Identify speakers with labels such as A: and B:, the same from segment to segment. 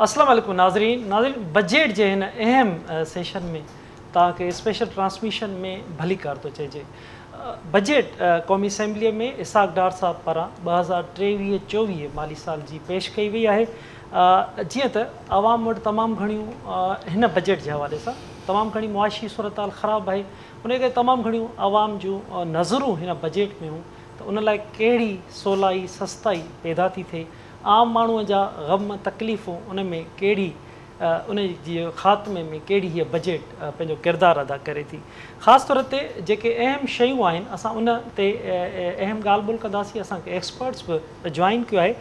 A: अस्सलाम वालेकुम नाज़रीन बजट जे हिन अहम सेशन में तव्हांखे स्पेशल ट्रांसमिशन में भली कार तो चइजे। बजट क़ौमी असेंबलीअ में इसहाक़ डार साहब पारां 2023-24 माली साल जी पेश कई वई आहे। जीअं त आवाम वटि तमामु घणियूं हिन बजट जे हवाले सां तमामु घणी मुआशी सूरत हाल ख़राबु आहे, उन खे तमामु घणियूं आवाम जूं नज़रूं हिन बजट में हुयूं त उन लाइ कहिड़ी सवलाई सस्ताई पैदा थी थिए, आम माण्हूअ जा ग़म तकलीफ़ूं उन में कहिड़ी उन जी ख़ात्मे में कहिड़ी हीअ बजट पंहिंजो किरदारु अदा करे थी। ख़ासि तौर ते जेके अहम शयूं आहिनि असां उन ते अहम ॻाल्हि ॿोल कंदासीं। असांखे एक्सपर्ट्स बि जॉइन कयो आहे।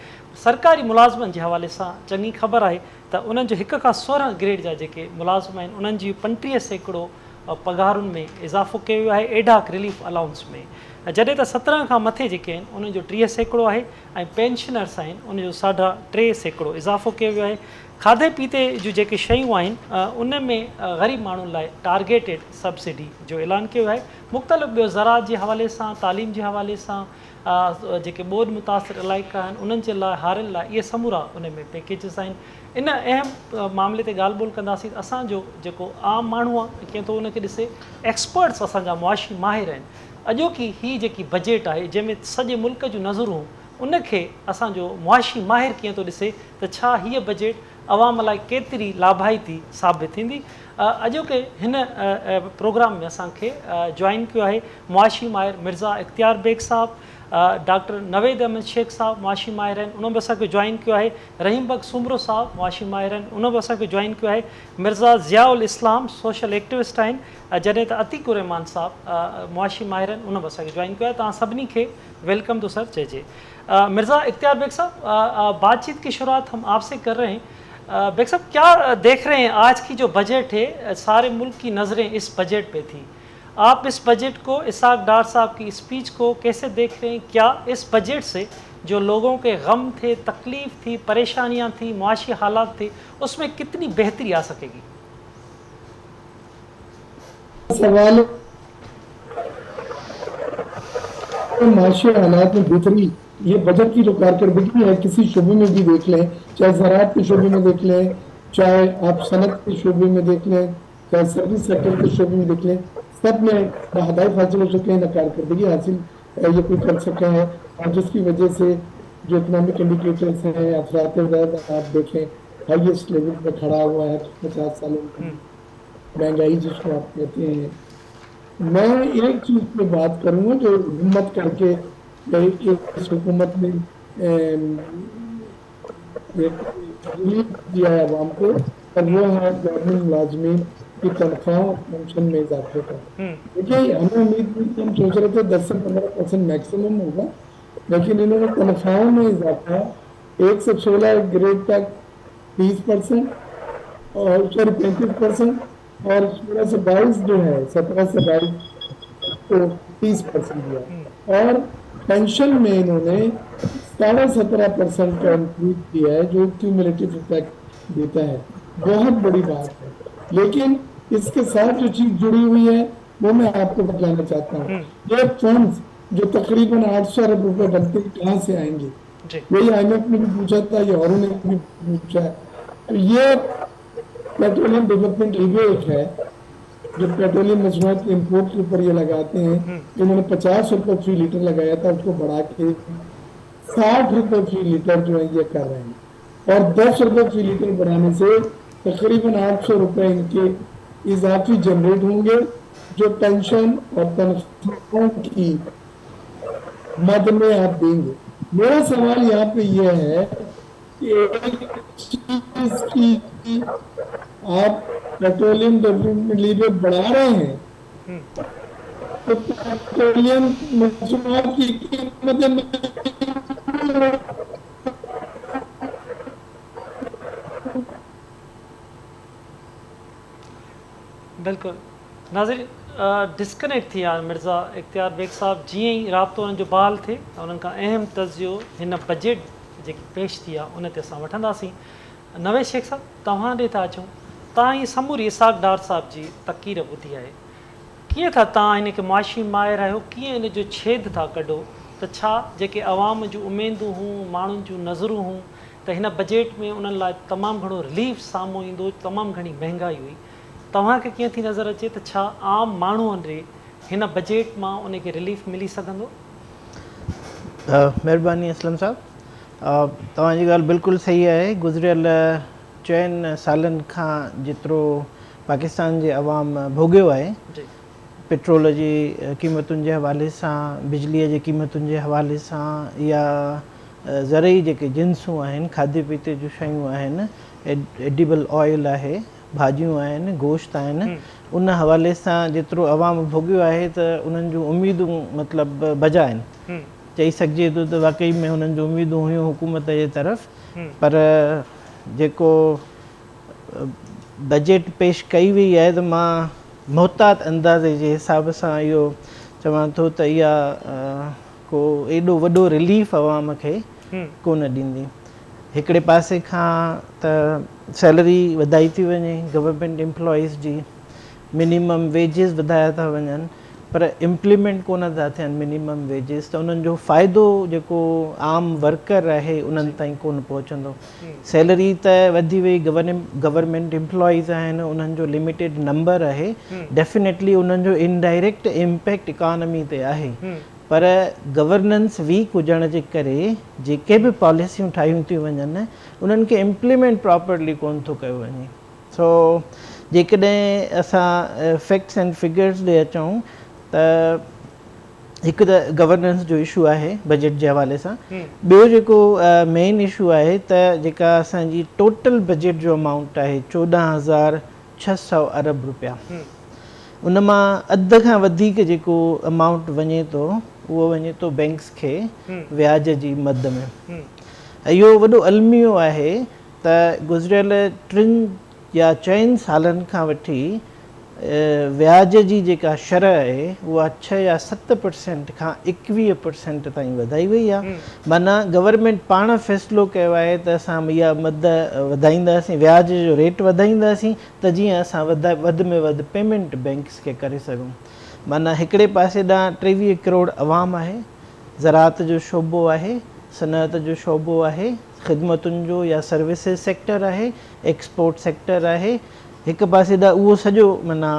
A: सरकारी मुलाज़िमनि जे हवाले सां चङी ख़बर आहे त उन्हनि जो 1 खां 16 ग्रेड जा जेके मुलाज़िम आहिनि उन्हनि जी 35% पघारुनि में इज़ाफ़ो कयो वियो आहे एडाक रिलीफ अलाउंस में, जॾहिं त 17 खां मथे जेके आहिनि उन्हनि जो 30% आहे ऐं पेंशनर्स आहिनि उनजो 3.5% इज़ाफ़ो कयो वियो आहे। खाधे पीते जूं जेके शयूं आहिनि उन में ग़रीब माण्हुनि लाइ टारगेटेड सब्सिडी जो ऐलान कयो आहे। मुख़्तलिफ़ ॿियो ज़राअत जे हवाले सां, तालीम जे हवाले सां, जेके ॿोॾि मुतासिर इलाइक़ा आहिनि उन्हनि जे लाइ हारियुनि लाइ इहे समूरा उन में पैकेजिस आहिनि। इन अहम मामले ते ॻाल्हि ॿोल कंदासीं। असांजो जेको आम माण्हू आहे कीअं थो उनखे ॾिसे, एक्सपर्ट्स असांजा मुआशी माहिर आहिनि। अॼोकी ही जेकी बजट आहे जंहिंमें सॼे मुल्क जूं नज़रूं उनखे असांजो मुआशी माहिर कीअं थो ॾिसे त छा हीअ बजट अवाम लाइ केतिरी लाभाइती साबित थींदी। अॼोके हिन प्रोग्राम में असांखे जॉइन कयो आहे मुआशी माहिर मिर्ज़ा इख़्तियार बेग साहब, डॉक्टर नवेद अहमद शेख साहब मुआशी माहिर आहिनि, उन बि असांखे जॉइन कयो आहे। रहीम बग सुमरो साहब मुआशी माहिर आहिनि, उन बि असांखे जॉइन कयो आहे। मिर्ज़ा ज़ियाउल इस्लाम सोशल एक्टिविस्ट आहिनि, जॾहिं त अतीकुर रहमान साहब मुआशी माहिर आहिनि, उन बि असांखे जॉइन कयो आहे। तव्हां सभिनी खे वेलकम तो सर चइजे। मिर्ज़ा इख़्तियार बेग साहब, बातचीत की शुरुआत हम आपसे कर रहे हैं। बेग साहब, क्या देख रहे हैं आज की जो बजट है, सारे मुल्क की नज़रें इस बजट पे थी, आप इस बजट को, इसहाक़ डार साहब की स्पीच को कैसे देख रहे हैं? क्या इस बजट से जो लोगों के गम थे, तकलीफ़ थी, परेशानियां थी, मुआशी हालात थे, उसमें कितनी बेहतरी आ सकेगी?
B: सवाल मुआशी हालात में बेहतरी, ये बजट की जो कारकर्दगी है किसी शोबे में भी देख लें, चाहे ज़राअत के शोबे में देख लें, चाहे आप सनत के शोबे में देख लें, चाहे सर्विस सेक्टर के शोबे में देख लें, सब में न हदायत हासिल हो सके न कारकर्दगी हासिल ये कोई कर सका है। और जिसकी वजह से जो इकनॉमिक इंडिकेटर्स हैं, अफरात आप देखें हाईएस्ट लेवल पर खड़ा हुआ है 50 सालों की महंगाई जिसको आप कहते हैं। मैं एक चीज पे बात करूंगा जो हिम्मत करके इस हुकूमत ने रिलीफ दिया है आवाम को, और वो है गवर्नमेंट मुलाजमीन की तनख्वाहों और पेंशन में इजाफे का। देखिए, हमें उम्मीद थी कि हम सोच रहे थे 10 से 15% मैक्सिमम होगा, लेकिन इन्होंने तनख्वाहों में इजाफा 1 से 16 ग्रेड तक 30% और 35% और 16 से 22 जो है 17 से 22 को 30% दिया, और पेंशन में इन्होंने 17.5% का इंक्रीज किया है जो क्यूमुलेटिव इफेक्ट देता है। बहुत बड़ी बात है, लेकिन इसके साथ जो चीज जुड़ी हुई है वो मैं आपको बताना चाहता हूँ। ये फंड्स जो तकरीबन 800 अरब रुपए बनते हैं कहाँ से आएंगे, यही IMF ने भी पूछा था, ये औरों ने भी पूछा है। तो ये पेट्रोलियम डेवलपमेंट रिबेट है जो पेट्रोलियम मसनूआत के इम्पोर्ट के ऊपर ये लगाते हैं। इन्होंने 50 रुपए फी लीटर लगाया था, उसको बढ़ा के 60 रुपए फी लीटर जो है ये कर रहे हैं, और 10 रुपए फी लीटर बढ़ाने से तकरीबन 800 रुपए इनके इजाफी जनरेट होंगे जो पेंशन और तनख्वाहों की मद में आप देंगे। मेरा सवाल यहाँ पे ये है कि एक चीज की आप पेट्रोलियम डेवलपमेंट लीवर बढ़ा रहे हैं तो पेट्रोलियम मसनूआत की कीमतें
A: बिल्कुल नाज़रीन, डिस्कनेक्ट थी विया मिर्ज़ा इख़्तियार बेग साहब। जीअं ई राब्तो उन्हनि जो बहाल थिए उन्हनि खां अहम तज़ियो हिन बजट जेकी पेश थी आहे उन ते असां वठंदासीं। नवेद शेख साहब, तव्हां ॾे था अचूं। तव्हां ही समूरी इसहाक़ डार साहब जी तक़रीर ॿुधी आहे, कीअं था तव्हां हिन खे मुआशी माहिर आहियो, कीअं इन जो छेद था कढो त छा जेके अवाम जूं उमेदूं हुयूं, माण्हुनि जूं नज़रूं हुयूं, त हिन बजट में उन्हनि लाइ तमामु घणो रिलीफ साम्हूं ईंदो, तमामु घणी महांगाई हुई। तव्हांखे कीअं थी नज़र अचे त छा आम माण्हूअ ॾे हिन बजट मां उनखे रिलीफ मिली सघंदो?
C: महिरबानी असलम साहब, तव्हांजी ॻाल्हि बिल्कुलु सही आहे। गुज़िरियल 4 सालनि खां जेतिरो पाकिस्तान जे अवाम भोॻियो आहे, पेट्रोल जी क़ीमतुनि जे हवाले सां, बिजलीअ जी क़ीमतुनि जे हवाले सां, या ज़रई जेके जिन्सूं आहिनि, खाधे पीते जूं शयूं आहिनि, एडिबल ऑयल आहे, भाॼियूं आहिनि, गोश्त आहिनि, उन हवाले सां जेतिरो अवाम भोॻियो आहे त उन्हनि जूं उमेदूं मतिलबु बजा आहिनि। चई सघिजे थो त वाकई में हुननि जूं उमेदूं हुयूं हुकूमत जे तरफ़, पर जेको बजट पेश कई वई आहे त मां मुहतात अंदाज़े जे हिसाब सां इहो चवां थो त इहा को एॾो वॾो रिलीफ अवाम खे कोन ॾींदी। हिकिड़े पासे खां त सैलरी वधाई थी वञे गवर्नमेंट एम्प्लॉइज़ जी, मिनिमम वेजिस वधाया था वञनि, पर इम्प्लीमेंट कोन था थियनि मिनिमम वेजिस, त उन्हनि जो फ़ाइदो जेको आम वर्कर आहे उन्हनि ताईं कोन पहुचंदो। सैलरी त वधी वई, गवर्नमेंट एम्प्लॉइज़ आहिनि, उन्हनि जो लिमिटेड नंबर आहे, डेफिनेटली उन्हनि जो इनडायरेक्ट इम्पैक्ट इकॉनमी ते आहे, पर गवर्नेंस वीक हुजण जे करे जेके बि पॉलिसियूं ठाहियूं थियूं वञनि उन्हनि खे इम्प्लीमेंट प्रॉपरली कोन थो कयो वञे। सो जेकॾहिं असां फैक्ट्स एंड फिगर्स ॾे अचूं त हिकु त गवर्नेंस जो इशू आहे बजट जे हवाले सां। ॿियो जेको मेन इशू आहे त जेका असांजी टोटल बजट जो अमाउंट आहे 14,600 अरब रुपया, उन मां अध खां वधीक जेको अमाउंट वञे थो उहो वञे थो बैंक्स खे व्याज जी मद में। इहो वॾो अलमियो आहे त गुज़िरियल 3 या 4 सालनि खां वठी व्याज जी जेका शरह आहे उहा 6 या 7% खां 21% ताईं वधाई वई आहे। माना गवर्नमेंट पाण फ़ैसिलो कयो आहे त असां इहा मद वधाईंदासीं, व्याज जो रेट वधाईंदासीं त जीअं असां वधि में वधि पेमेंट बैंक्स खे करे सघूं। माना हिकिड़े पासे ॾांहुं 23 करोड़ अवाम आहे, ज़राअत जो शोबो आहे, सनअत जो शोबो आहे, ख़िदमतुनि जो या सर्विसिस सेक्टर आहे, एक्सपोर्ट सेक्टर आहे, हिकु पासे ॾांहुं उहो सॼो माना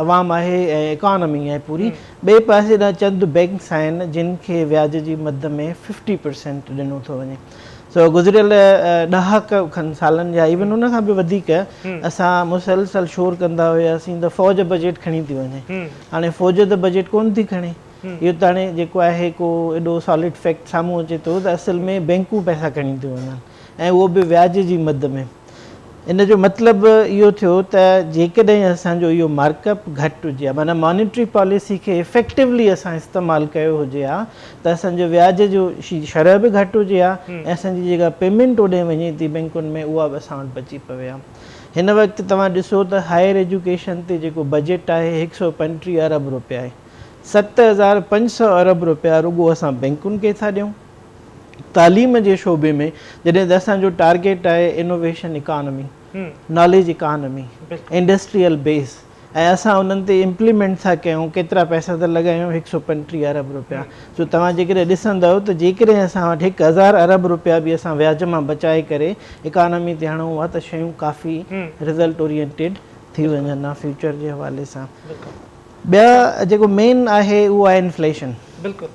C: अवाम आहे ऐं इकॉनमी आहे पूरी। ॿिए पासे ॾांहुं चंद बैंक्स आहिनि जिन खे व्याज जी मद में 50% ॾिनो थो वञे। सो गुज़िरियल 10 खनि सालनि जा, इवन उन खां बि वधीक, असां मुसलसल शोर कंदा हुआसीं त फ़ौज बजट खणी थी वञे। हाणे फ़ौज त बजट कोन थी खणे। इहो त हाणे जेको आहे को एॾो सॉलिड फैक्ट साम्हूं अचे थो त असल में बैंकूं पैसा खणी थियूं वञनि, ऐं उहो बि व्याज जी मद में। इन जो मतिलबु इहो थियो त जेकॾहिं असांजो इहो मार्कअप घटि हुजे हा, माना मॉनिटरी पॉलिसी खे इफेक्टिवली असां इस्तेमालु कयो हुजे हा त असांजो व्याज जो शरह बि घटि हुजे हा, ऐं असांजी जेका पेमेंट होॾे वञे थी बैंकुनि में उहा बि असां वटि बची पवे हा। हिन वक़्तु तव्हां ॾिसो त हायर एजुकेशन ते जेको बजट आहे 135 अरब रुपया आहे, 7,500 अरब रुपया रुॻो असां बैंकुनि खे था ॾियूं। तालीम जे शोबे में जॾहिं त असांजो टारगेट आहे innovation economy, knowledge economy, industrial base, ऐं असां उन्हनि ते इम्प्लीमेंट था कयूं, केतिरा पैसा था लॻायूं, 135 अरब रुपया। सो तव्हां जेकॾहिं ॾिसंदव त जेकॾहिं असां वटि 1,000 अरब रुपया बि असां व्याज मां बचाए करे इकॉनमी ते हणूं हा त शयूं काफ़ी रिज़ल्ट ओरिएंटेड थी वञनि हा फ्यूचर जे हवाले सां। ॿिया जेको मेन आहे उहो आहे इन्फ्लेशन।
A: बिल्कुलु।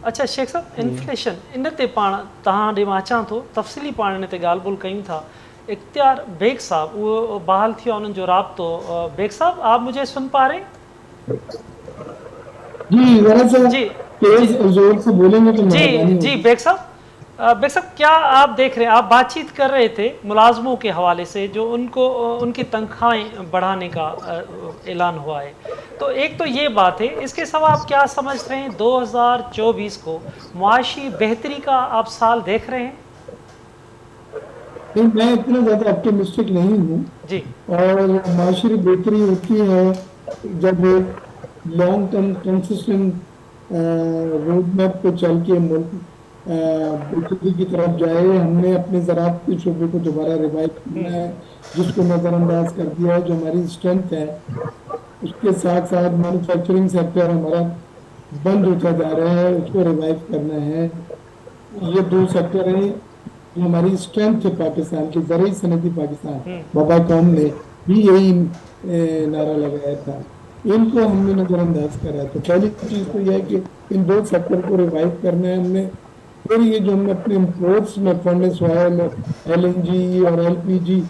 A: अच्छा शेख साहब, इन्फ्लेशन इन ते पाण तव्हां ॾे मां अचां थो, तफ़सीली पाण इन ते ॻाल्हि ॿोल कयूं था। इख्तियार बेग साहब वो बहाल थियो उन्हनि जो राब्तो। बेग साहब, आप मुझे सुन पा रहे हैं?
B: जी जरा सा
A: जी
B: तेज और जोर से बोलेंगे तो
A: जी जी बेग साहब, क्या आप देख रहे हैं, आप बातचीत कर रहे थे मुलाजमों के हवाले से जो उनकी तनख्वाहें बढ़ाने का ऐलान हुआ है, तो एक तो ये बात है। इसके सिवा आप क्या समझ रहे हैं 2024 को मुआशी बेहतरी का आप साल देख रहे हैं?
B: नहीं, मैं इतना ज़्यादा ऑप्टिमिस्टिक नहीं हूँ
A: जी।
B: और माशरी बेहतरी होती है जब long term consistent road map पे चल के मुल्क बेहतरी की तरफ जाए। हमने अपने ज़राअत के शोबे को दोबारा रिवाइव करना है, जिसको नज़रअंदाज कर दिया है, जो हमारी स्ट्रेंथ है। उसके साथ साथ मैन्युफैक्चरिंग सेक्टर हमारा बंद होता जा रहा है, उसको रिवाइव करना है। ये 2 सेक्टर हैं। हमारी स्ट्रेंथ है पाकिस्तान की, ज़रूरी सनती पाकिस्तान, बाबा कौम ने भी यही नारा लगाया था, इनको हमने नज़रअंदाज करा। तो पहली चीज़ तो यह है कि इन दो सेक्टर को रिवाइव करना है हमने। फिर ये जो हमने अपने इम्पोर्ट्स में फर्नेस ऑयल, LNG और LPG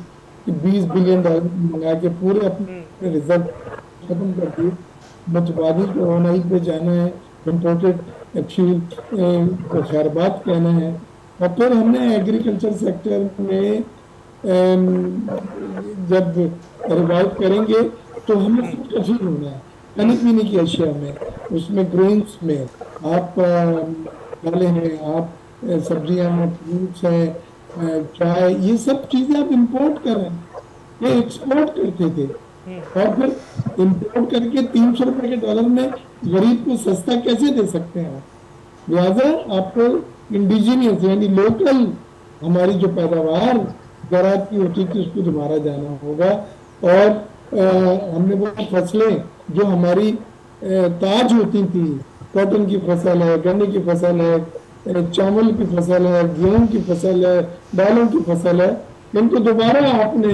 B: 20 बिलियन डॉलर मंगा के पूरे अपने रिजर्व खत्म कर दिए, मतवादी को ओनाई पे जाना है, इम्पोर्टेड फ्यूल को खैरबाद कहना है। और फिर हमने एग्रीकल्चर सेक्टर में जब रिवाइव करेंगे तो हमें खुद कफील होना है खाने पीने की अशिया में, उसमें ग्रेन्स में, आप फलें हैं, आप सब्जियां हैं, फ्रूट्स हैं, चाय, ये सब चीजें आप इंपोर्ट कर रहे हैं, ये एक्सपोर्ट करते थे। और फिर इंपोर्ट करके 300 रुपए के डॉलर में गरीब को सस्ता कैसे दे सकते हैं आप? लिहाजा आपको इंडिजीनियस यानी लोकल हमारी जो पैदावार ज़राअत की होती थी उसको दोबारा जाना होगा। और हमने वो फसलें जो हमारी ताज होती थी, कॉटन की फसल है, गन्ने की फसल है, चावल की फसल है, गेहूं की फसल है, दालों की फसल है, इनको दोबारा आपने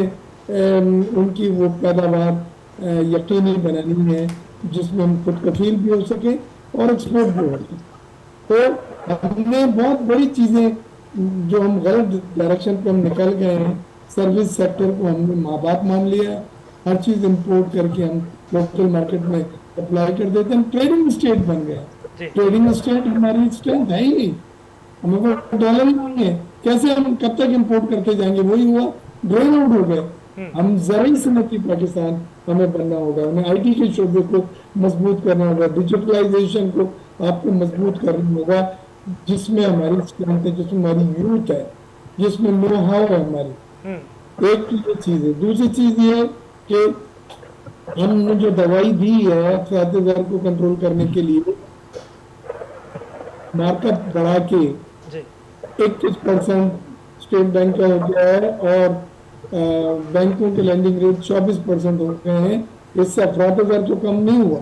B: उनकी वो पैदावार यकीनी बनानी है जिसमें हम खुद कफील भी हो सके और एक्सपोर्ट भी हो सके। तो हमने बहुत बड़ी चीज़ें जो हम गलत डायरेक्शन पे हम निकल गए हैं, सर्विस सेक्टर को हमने माँ बाप मान लिया, हर चीज़ इंपोर्ट करके हम लोकल मार्केट में अप्लाई कर देते हैं, ट्रेडिंग स्टेट बन गया। ट्रेडिंग स्टेट हमारी स्ट्रेंथ है ही नहीं, हमें वो डॉलर ही नहीं है, कैसे हम कब तक इंपोर्ट करते जाएंगे? वही हुआ, ड्रेन आउट हो गए। हम ज़रूरी सनती पाकिस्तान हमें बनना होगा, हमें IT के शोबे को मजबूत करना होगा, डिजिटलाइजेशन को आपको मजबूत करना होगा, जिसमें हमारी स्ट्रेंथ है, जिसमें हमारी यूथ है, जिसमें नो हाउ है हमारी। एक तो ये चीज़ है। दूसरी चीज़ ये है कि हमने जो दवाई दी है अफराद दर को कंट्रोल करने के लिए, मार्कअप बढ़ा के 21% स्टेट बैंक का हो गया है और बैंकों के लैंडिंग रेट 24% हो गए हैं। इससे अफराद दर तो कम नहीं हुआ,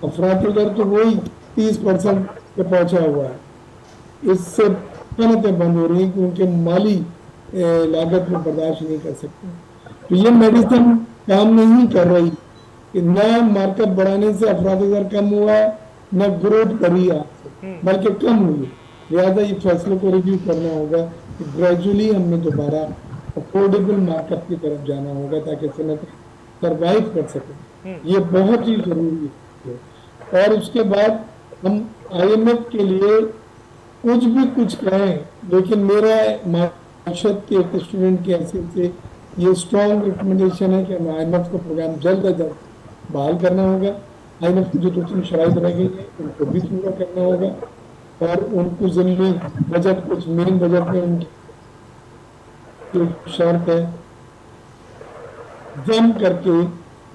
B: अफराद दर तो वही 30% पे पहुंचा हुआ है। इससे सनतें बंद हो रही हैं क्योंकि माली लागत में बर्दाश्त नहीं कर सकते। तो ये मेडिसिन काम नहीं कर रही, न मार्केट बढ़ाने से अफराद दर कम हुआ है, न ग्रोथ बढ़ी है, बल्कि कम हुई। लिहाजा ये फैसलों को रिव्यू करना होगा कि ग्रेजुअली हमने दोबारा अफोर्डेबल मार्केट की तरफ जाना होगा ताकि सनत सर्वाइव कर सके। ये बहुत ही जरूरी है। और उसके बाद हम IMF के लिए कुछ कहें, लेकिन मेरा माशत के एक स्टूडेंट की हैसियत से ये स्ट्रॉन्ग रिकमेंडेशन है कि IMF का प्रोग्राम जल्द अज जल्द बहाल करना होगा। IMF की जो 2-3 शराइत रह गई है उनको भी पूरा करना होगा और उनको ज़मीनी बजट, कुछ मेन बजट में उनकी शर्त है, जम करके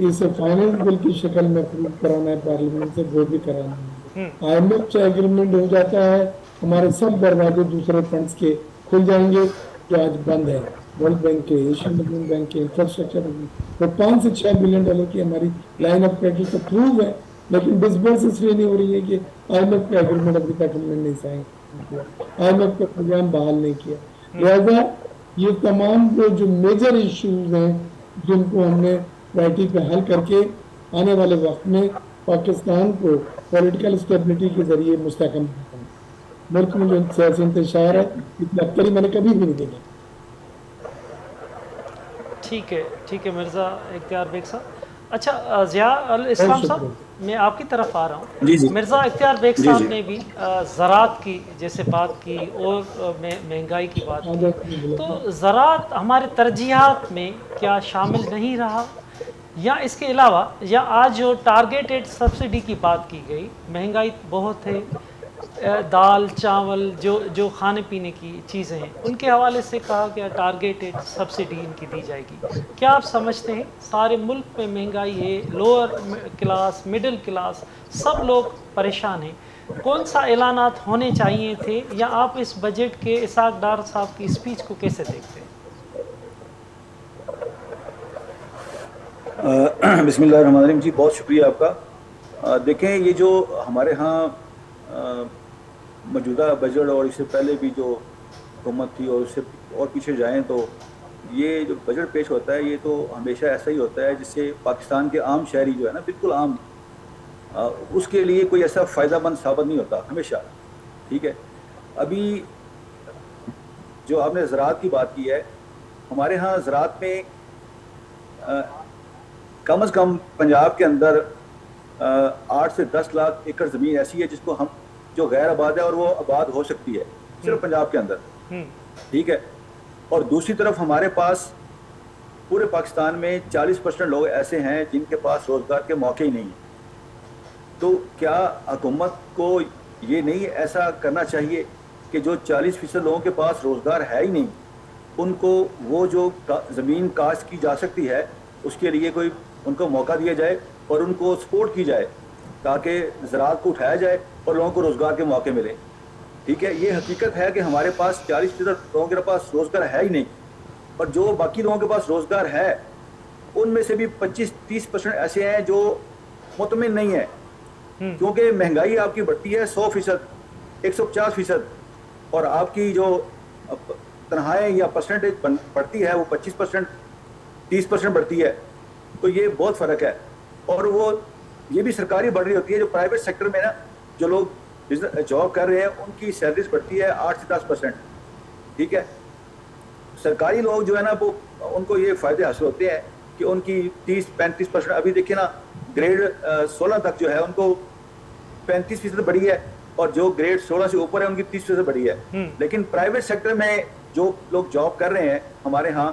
B: इसे फाइनेंस बिल की शक्ल में अप्रूव कराना है, पार्लियामेंट से वो भी कराना है। IMF से एग्रीमेंट हो जाता है, हमारे सब दरवाजे दूसरे फंड्स के खुल जाएंगे जो आज बंद है, वर्ल्ड बैंक के, एशियन डेवलपमेंट बैंक के, इंफ्रास्ट्रक्चर तो 5 से 6 बिलियन डॉलर की हमारी लाइन ऑफ क्रेडिट अप्रूव है, लेकिन डिसबर्स इसलिए नहीं हो रही है कि IMF का एग्रीमेंट अभी तक हमने नहीं साइन किया, IMF का प्रोग्राम बहाल नहीं किया। लिहाजा ये तमाम जो मेजर इश्यूज हैं जिनको हमने प्रायोरिटी पे हल करके आने वाले वक्त में पाकिस्तान को पॉलिटिकल स्टेबिलिटी के जरिए मुस्तहकम मुल्क में जो सियासी इंतशार है इतनी अक्कली मैंने कभी भी नहीं देखी।
A: ठीक है मिर्ज़ा इख्तियार बेग साहब। अच्छा ज़िया अल इस्लाम साहब, मैं आपकी तरफ आ रहा हूँ। मिर्ज़ा इख्तियार बेग साहब ने भी ज़राअत की जैसे बात की और महंगाई की बात की, तो ज़राअत हमारे तरजीहात में क्या शामिल नहीं रहा, या इसके अलावा या आज जो टारगेटेड सब्सिडी की बात की गई, महंगाई बहुत है, दाल चावल जो खाने पीने की चीज़ें हैं उनके हवाले से कहा गया टारगेटेड सब्सिडी इनकी दी जाएगी। क्या आप समझते हैं सारे मुल्क में महंगाई है, लोअर क्लास, मिडिल क्लास, सब लोग परेशान हैं, कौन सा ऐलानात होने चाहिए थे, या आप इस बजट के इसाक डार साहब की स्पीच को कैसे देखते हैं?
D: बिस्मिल्लाहिर्रहमानिर्रहीम जी, बहुत शुक्रिया आपका। देखें, ये जो हमारे यहाँ मौजूदा बजट और इससे पहले भी जो हुकूमत थी और उससे और पीछे जाएं तो ये जो बजट पेश होता है ये तो हमेशा ऐसा ही होता है जिससे पाकिस्तान के आम शहरी जो है ना, बिल्कुल आम, उसके लिए कोई ऐसा फ़ायदामंद साबित नहीं होता हमेशा। ठीक है, अभी जो आपने ज़राअत की बात की है, हमारे यहाँ ज़राअत में कम से कम पंजाब के अंदर 8 से 10 लाख एकड़ ज़मीन ऐसी है जिसको हम, जो गैर आबाद है और वो आबाद हो सकती है सिर्फ पंजाब के अंदर। ठीक है, और दूसरी तरफ हमारे पास पूरे पाकिस्तान में 40% लोग ऐसे हैं जिनके पास रोज़गार के मौके ही नहीं हैं। तो क्या हुकूमत को ये नहीं ऐसा करना चाहिए कि जो 40% लोगों के पास रोज़गार है ही नहीं, उनको वो जो ज़मीन काश्त की जा सकती है उसके लिए कोई उनको मौका दिया जाए और उनको सपोर्ट की जाए ताकि ज़राअत को उठाया जाए और लोगों को रोज़गार के मौके मिले। ठीक है, ये हकीकत है कि हमारे पास 40% लोगों के पास रोज़गार है ही नहीं, और जो बाकी लोगों के पास रोज़गार है उनमें से भी 25-30% ऐसे हैं जो मुतमिन नहीं है, क्योंकि महंगाई आपकी बढ़ती है 100%, 150%, और आपकी जो तनख्वाहें या परसेंटेज बढ़ती है वो 25%, 30% बढ़ती है। तो ये बहुत फ़र्क है, और वो ये भी सरकारी बढ़ रही होती है। जो प्राइवेट सेक्टर में ना जो लोग जॉब कर रहे हैं उनकी सैलरीज बढ़ती है 8 से 10%। ठीक है, सरकारी लोग जो है ना वो उनको ये फ़ायदे हासिल होते हैं कि उनकी 30-35%, अभी देखिए ना ग्रेड 16 तक जो है उनको 35% बढ़ी है, और जो ग्रेड 16 से ऊपर है उनकी 30% बढ़ी है। लेकिन प्राइवेट सेक्टर में जो लोग जॉब कर रहे हैं हमारे यहाँ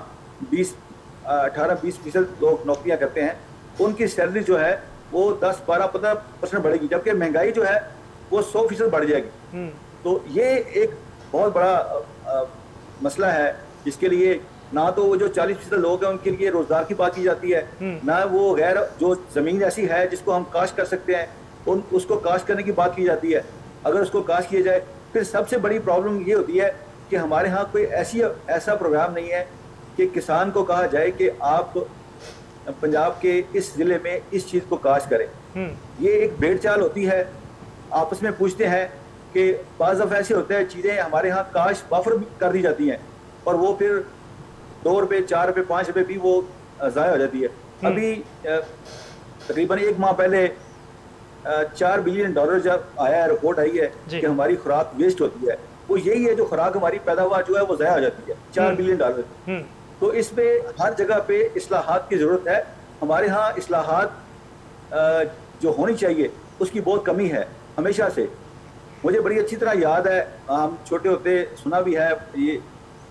D: 18-20% लोग नौकरियाँ करते हैं, उनकी सैलरी जो है वो 10-12-15% बढ़ेगी, जबकि महंगाई जो है वो 100% बढ़ जाएगी। तो ये एक बहुत बड़ा मसला है जिसके लिए ना तो वो जो 40% लोग हैं उनके लिए रोजगार की बात की जाती है, ना वो गैर जो जमीन ऐसी है जिसको हम काश्त कर सकते हैं उसको काश्त करने की बात की जाती है। अगर उसको काश्त किया जाए, फिर सबसे बड़ी प्रॉब्लम ये होती है कि हमारे यहाँ कोई ऐसा प्रोग्राम नहीं है कि किसान को कहा जाए कि आप पंजाब के इस जिले में इस चीज़ को काश्त करें। ये एक भेड़ चाल होती है, आपस में पूछते हैं कि बाज़ दफ़ा ऐसे होते हैं चीज़ें हमारे यहाँ काश्त वाफर कर दी जाती हैं और वो फिर 2 रुपये, 4 रुपये, 5 रुपये भी वो ज़ाया हो जाती है। अभी तकरीबन 1 माह पहले $4 बिलियन जब आया है, रिपोर्ट आई है कि हमारी खुराक वेस्ट होती है, वो यही है जो खुराक हमारी पैदावार जो है वो ज़ाया हो जाती है, $4 बिलियन। तो इसमें हर जगह पे इस्लाहात की ज़रूरत है। हमारे यहाँ इस्लाहात जो होनी चाहिए उसकी बहुत कमी है हमेशा से। मुझे बड़ी अच्छी तरह याद है, हम छोटे होते सुना भी है, ये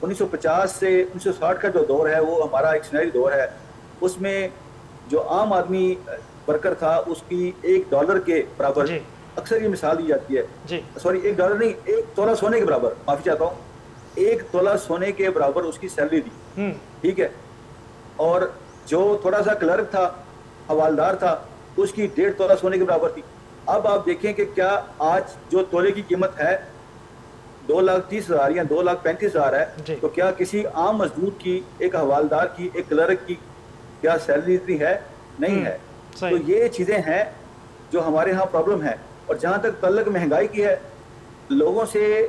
D: 1950 से 1960 का जो दौर है वो हमारा एक सुनहरी दौर है। उसमें जो आम आदमी वर्कर था उसकी $1 के बराबर, अक्सर ये मिसाल दी जाती है, सॉरी $1 नहीं, 1 तोला सोने के बराबर, माफ़ी चाहता हूँ, 1 तोला सोने के बराबर उसकी सैलरी दी। ठीक है, और जो थोड़ा सा क्लर्क था, हवालदार था, उसकी 1.5 तोला सोने के बराबर थी। अब आप देखें कि क्या आज जो तोले की कीमत है 2,30,000 या 2,35,000 है, तो क्या किसी आम मजदूर की, एक हवालदार की, एक क्लर्क की क्या सैलरी इतनी है? नहीं है। तो ये चीज़ें हैं जो हमारे यहाँ प्रॉब्लम है। और जहाँ तक तल्लक महंगाई की है, लोगों से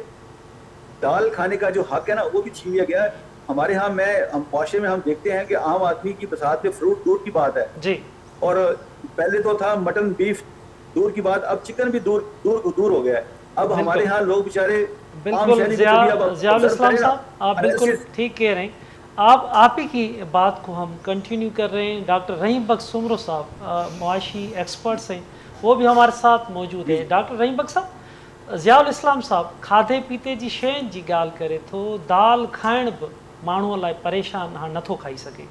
D: दाल खाने का जो हक है ना वो भी छीन लिया गया है हमारे यहाँ। हम माशरे में हम देखते हैं कि आम आदमी की बसात में फ्रूट दूर की बात है जी, और पहले तो था मटन बीफ दूर की बात, अब चिकन भी दूर हो गया है। अब हमारे यहाँ लोग बेचारे,
A: बिल्कुल ज़ियाउल इस्लाम साहब आप बिल्कुल ठीक कह रहे हैं। आप ही की बात को हम कंटिन्यू कर रहे हैं। डॉक्टर रहीम बख्श सुमरो साहब मुआशी एक्सपर्ट्स हैं, वो भी हमारे साथ मौजूद है। डॉक्टर रहीम बख्श साहब, ज़ियाउल इस्लाम साहब खाधे पीते जी शयुनि जी ॻाल्हि करे थो, दाल खाइण बि माण्हूअ लाइ परेशान हाणे नथो खाई सघे।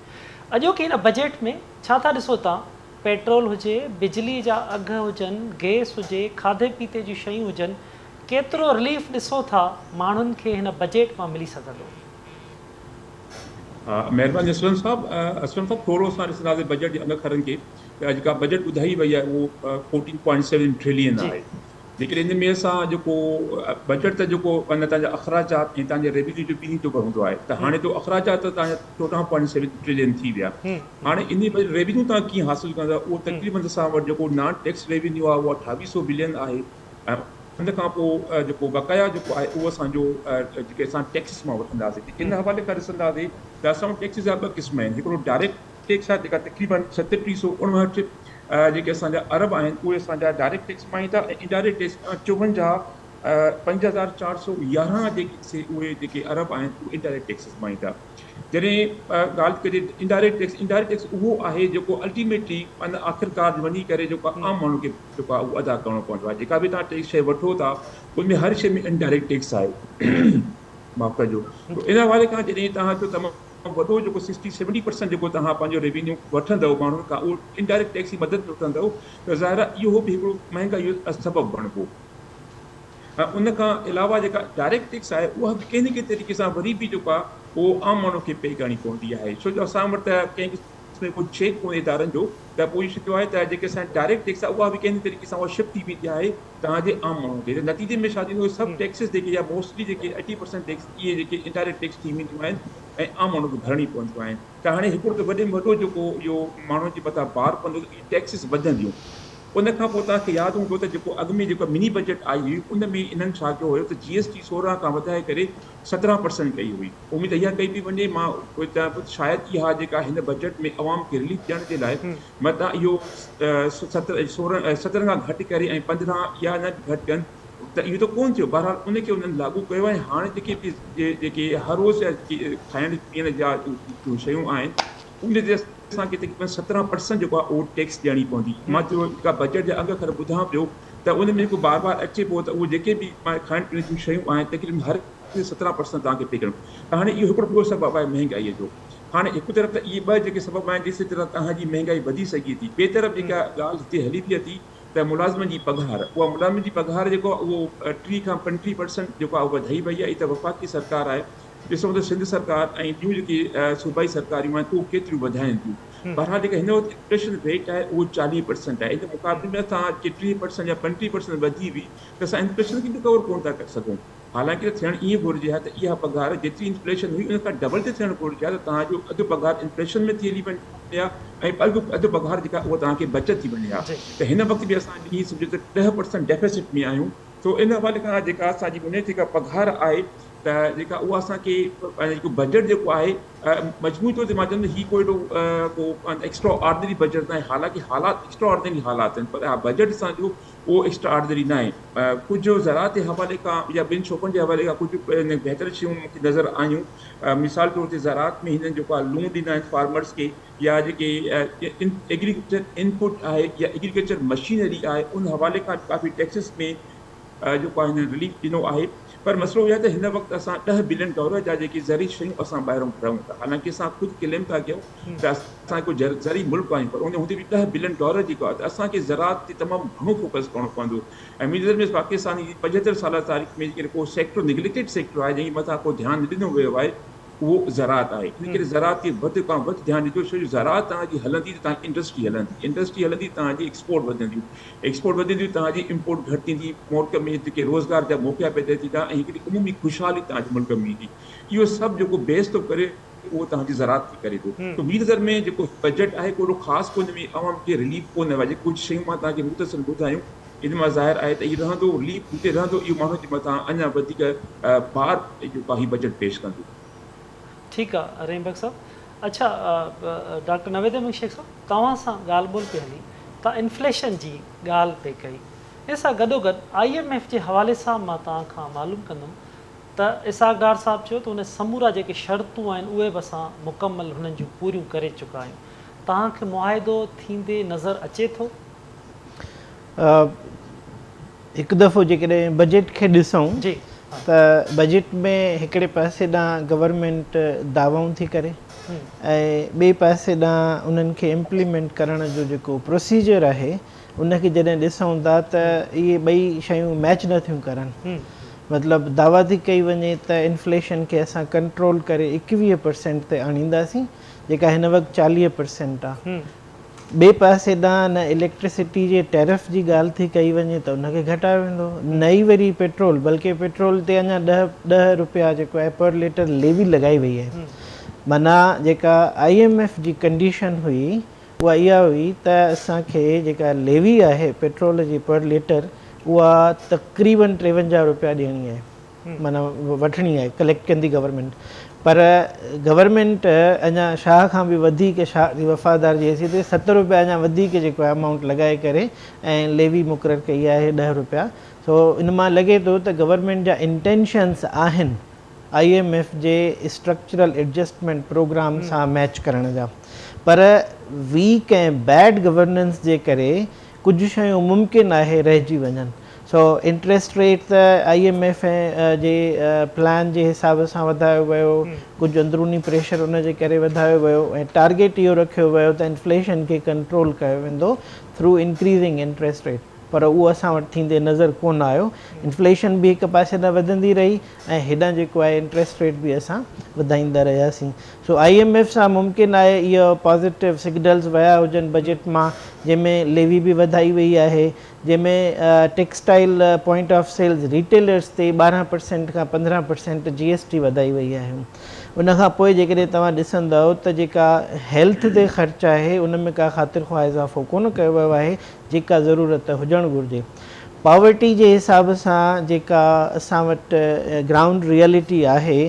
A: अॼोके हिन बजट में छा था ॾिसो तव्हां? पेट्रोल हुजे, बिजली जा अघ हुजनि, गैस हुजे, खाधे पीते जूं शयूं हुजनि, केतिरो रिलीफ ॾिसो था माण्हुनि खे हिन बजट मां मिली सघंदो?
E: महिरबानी असलम साहब, थोरो सां ॾिसंदासीं बजट जे अङखरनि खे। जेका बजट ॿुधाई वई आहे उहो 14.7 ट्रिलियन आहे, लेकिन इन में असां जेको बजट त जेको माना तव्हांजा अख़राजात ऐं तव्हांजे रेवेन्यू जो ॿिन्ही जो हूंदो आहे, त हाणे तो अख़राजात तव्हांजा 14.7 ट्रिलियन थी विया। हाणे इन रेवेन्यू तव्हां कीअं हासिलु कंदा? उहो तक़रीबन असां वटि जेको नॉन टैक्स रेवेन्यू आहे उहो 2800 बिलियन आहे, उन खां पोइ जेको बक़ाया जेको आहे उहो असांजो जेके असां टैक्सिस मां वठंदासीं इन हवाले खां ॾिसंदासीं त असां वटि टैक्सिस जा 2 क़िस्म आहिनि। हिकिड़ो डायरेक्ट टैक्स आहे जेका तक़रीबन 3759 जेके असांजा अरब आहिनि उहे असांजा डायरेक्ट टैक्स मां ईंदा ऐं इनडायरेक्ट टैक्स 5411 जेके उहे जेके अरब आहिनि उहे इनडायरेक्ट टैक्सिस मां ईंदा। जॾहिं ॻाल्हि कजे इनडायरेक्ट टैक्स उहो आहे जेको अल्टीमेटली माना आख़िरकार वञी करे जेको आम माण्हू खे जेको आहे उहो अदा करिणो पवंदो आहे। जेका बि तव्हां टैक्स शइ वठो था उनमें हर शइ में इनडायरेक्ट टैक्स आहे माफ़ कजो। इन हवाले खां जॾहिं तव्हां जो तमामु वॾो जेको 60-70% जेको तव्हां पंहिंजो रेवेन्यू वठंदव माण्हुनि खां उहो इनडायरेक्ट टैक्स जी मदद वठंदव त ज़ाहिर आहे इहो बि हिकिड़ो महांगाई जो सबबु बणिबो। उन खां अलावा जेका डायरेक्ट टैक्स आहे उहा बि कंहिं न कंहिं तरीक़े सां वरी बि जेको आहे उहो आम माण्हू खे पे करणी पवंदी आहे। छो जो असां वटि त कंहिं क़िस्म को चेक कोन्हे इदारनि जो त पोइ इहो थियो आहे त जेके असांजा डायरेक्ट टैक्स आहे उहा बि कंहिं तरीक़े सां उहा शिफ्ट थी वेंदी आहे तव्हांजे आम माण्हू खे। नतीजे में छा थींदो सभु टैक्सिस जेके या मोस्टली जेके 80% टैक्स इहे जेके इनडायरेक्ट टैक्स थी वेंदियूं आहिनि ऐं आम माण्हू खे भरणी पवंदियूं आहिनि। त हाणे हिकिड़ो त वॾे में वॾो जेको इहो माण्हुनि जे मथां भार पवंदो टैक्सिस वधंदियूं। उन खां पोइ तव्हांखे यादि हूंदो त जेको अॻु में जेको मिनी बजट आई हुई उन में इन्हनि छा कयो हुयो त GST 16 खां वधाए करे 17% कई हुई। उमेद इहा कई पई वञे मां शायदि इहा जेका हिन बजट में अवाम खे रिलीफ ॾियण जे लाइ मथां इहो 17 खां घटि करे ऐं 15 या न घटि कनि त इहो त कोन थियो। बहरहाल उनखे उन्हनि लागू कयो आहे। हाणे जेके हर रोज़ खाइण पीअण जा शयूं आहिनि उन ते असांखे तक़रीबन 17% जेको आहे उहो टैक्स ॾियणी पवंदी। मां चयो जेका बजट जा अघ खर ॿुधां पियो त उन में जेको बार बार अचे पियो त उहे जेके बि खाइण पीअण जूं शयूं आहिनि तक़रीबन हर 17% तव्हांखे पे करणो। त हाणे इहो हिकिड़ो ॿियो सबबु आहे महांगाईअ जो। हाणे हिकु तरफ़ त इहे 2 जेके सबबु आहिनि जंहिंसां तरफ़ तव्हांजी महांगाई वधी सघे थी। ॿिए तरफ़ जेका ॻाल्हि हिते हली बि थी त मुलाज़िमनि जी पघार उहा मुलाज़िमनि जी पघार जेको आहे उहो 3 खां 35% जेको आहे उहा वधाई वई आहे। त वफ़ाक़ी सरकार आहे ॾिसूं त सिंध सरकार ऐं ॿियूं जेके सूबाई सरकारियूं आहिनि उहे केतिरियूं वधाइनि थियूं। बहरहाल जेका हिन वक़्तु इंफ्लेशन रेट आहे उहो 40% आहे। इन मुक़ाबले में असां 30% या 35% वधी हुई त असां इंफ्लेशन खे बि कवर कोन था करे सघूं। हालांकि त थियणु ईअं घुरिजे हा त इहा पघार जेतिरी इंफ्लेशन हुई उन खां डबल ते थियणु घुरिजे हा त तव्हांजो अधु पघार इंफ्लेशन में थी हली वञे हा ऐं अधु पघार जेका उहा तव्हांखे बचत थी वञे हा। त हिन वक़्तु बि असां हीअं सम्झो त 10% डेफिसिट में आहियूं। तो इन हवाले खां जेका असांजी उन जेका पघार आहे त जेका उहा असांखे जेको बजट जेको आहे मजमूई तौर ते मां चवंदुमि हीउ कोई को एक्स्ट्रा ऑर्डिनरी बजट न आहे। हालांकि हालात एक्स्ट्रा ऑर्डिनरी हालात आहिनि पर हा बजट असांजो उहो एक्स्ट्रा ऑर्डिनरी न आहे। कुझु ज़रात जे हवाले खां या ॿिनि शोबनि जे हवाले खां कुझु बहितर शयूं मूंखे नज़र आयूं। मिसाल तौर ते ज़रात में हिननि जेको आहे लून ॾींदा आहिनि फार्मर्स खे या जेके एग्रीकल्चर इनपुट आहे या एग्रीकल्चर मशीनरी आहे उन हवाले खां काफ़ी टैक्सिस में जेको आहे हिन रिलीफ ॾिनो आहे। पर मसइलो इहो आहे त हिन वक़्तु असां 10 बिलियन डॉलर जा जेके ज़री शयूं असां ॿाहिरों घुरायूं था। हालांकि असां ख़ुदि क्लेम था कयूं त असां को ज़री मुल्क आहियूं पर उन हूंदे बि 10 बिलियन डॉलर जेको आहे त असांखे ज़रात ते तमामु घणो फोकस करिणो पवंदो। ऐं मुंहिंजी नज़र में पाकिस्तान जी 75 साल तारीख़ में जेके को सेक्टर निगलेक्टेड सेक्टर आहे जंहिंजे मथां को ध्यानु न ॾिनो वियो आहे उहो ज़रात आहे। इन करे ज़रात खे वधि खां वधि ध्यानु ॾिजो छो जो ज़रात तव्हांजी हलंदी त तव्हांजी इंडस्ट्री हलंदी तव्हांजी एक्सपोर्ट वधंदियूं तव्हांजी इम्पोर्ट घटि थींदी मुल्क में जेके रोज़गार जा मौक़ा पैदा थींदा ऐं हिकिड़ी उमूमी ख़ुशहाली तव्हांजे मुल्क में ईंदी। इहो सभु जेको बेस थो करे उहो तव्हांजी ज़रात थी करे थो। त मुंहिंजी नज़र में जेको बजट आहे को ख़ासि कोन में अवाम खे रिलीफ कोन आहे। जेके कुझु शयूं मां तव्हांखे मुख़्तसर ॿुधायूं इन मां ज़ाहिर आहे त इहो रहंदो रिलीफ हिते रहंदो इहो माण्हुनि जे मथां अञा वधीक भार जेको आहे बजट पेश कंदो।
A: ठीकु आहे रहीम बख़ साहब। अच्छा डॉक्टर नवेद अहमद शेख साहब तव्हां सां ॻाल्हि ॿोल पे हली तव्हां इन्फ्लेशन जी ॻाल्हि पे कई। इन सां गॾोगॾु IMF जे हवाले सां मां तव्हां खां मालूम कंदुमि त इसाक डार साहब चयो त उन समूरा जेके शर्तूं आहिनि उहे बि असां मुकमल हुननि जूं पूरियूं करे चुका आहियूं। तव्हांखे मुआहिदो थींदे नज़र अचे थो?
C: हिकु दफ़ो जेकॾहिं बजट खे ॾिसूं
A: जी
C: त बजट में हिकिड़े पासे ॾांहुं गवर्नमेंट दावाऊं थी करे ऐं ॿिए पासे ॾांहुं उन्हनि खे इम्प्लीमेंट करण जो जेको प्रोसीजर आहे उनखे जॾहिं ॾिसूं था त इहे ॿई शयूं मैच नथियूं करनि। मतिलबु दावा थी कई वञे त इन्फ्लेशन खे असां कंट्रोल करे 21% ते आणींदासीं जेका हिन वक़्तु 40% आहे। ॿिए पासे ॾांहुं न इलेक्ट्रिसिटी जे टैरिफ जी ॻाल्हि थी कई वञे त उनखे घटायो वेंदो। नई वरी पेट्रोल बल्कि पेट्रोल ते अञा 10 रुपया जेको आहे पर लीटर लेवी लॻाई वई आहे। माना जेका IMF जी कंडीशन हुई उहा इहा हुई त असांखे जेका लेवी आहे पेट्रोल जी पर लीटर उहा तक़रीबन 53 रुपया ॾियणी आहे, माना वठणी आहे, कलेक्ट कंदी गवर्नमेंट। पर गवर्नमेंट अञा शाह खां बि वधीक शाह जी वफ़ादार जी हैसियत 70 रुपया अञा वधीक जेको आहे अमाउंट लॻाए करे ऐं लेवी मुक़ररु कई आहे 10 रुपया। सो इन मां लॻे थो त गवर्नमेंट जा इंटेंशन्स आहिनि IMF जे स्ट्रक्चरल एडजस्टमेंट प्रोग्राम सां मैच करण जा, पर वीक ऐं बैड गवर्नेंस जे करे कुझु शयूं मुमकिन आहे रहिजी वञनि। सो इंट्रेस्ट रेट त IMF जे प्लान जे हिसाब सां वधायो वियो, कुझु अंदरूनी प्रेशर उन जे करे वधायो वियो ऐं टारगेट इहो रखियो वियो त इन्फ्लेशन खे कंट्रोल कयो वेंदो थ्रू इंक्रीज़िंग इंट्रेस्ट रेट, पर उहो असां वटि थींदे नज़र कोन आयो। इन्फ्लेशन बि हिकु पासे न वधंदी रही ऐं हेॾां जेको आहे इंट्रेस्ट रेट बि असां वधाईंदा रहियासीं। सो IMF सां मुमकिन आहे इहो पॉज़िटिव सिग्नल्स विया हुजनि बजट मां, जंहिंमें लेवी बि वधाई वई आहे, जंहिंमें textile point of sales retailers ते 12% खां 15% GST वधाई वई आहे। उनखां पोइ जेकॾहिं तव्हां ॾिसंदव त जेका हेल्थ ते ख़र्च आहे उन में का ख़ातिर ख़्वाह इज़ाफ़ो कोन कयो वियो आहे जेका ज़रूरत हुजणु घुरिजे। पॉवर्टी जे हिसाब सां जेका असां वटि ग्राउंड रियलिटी आहे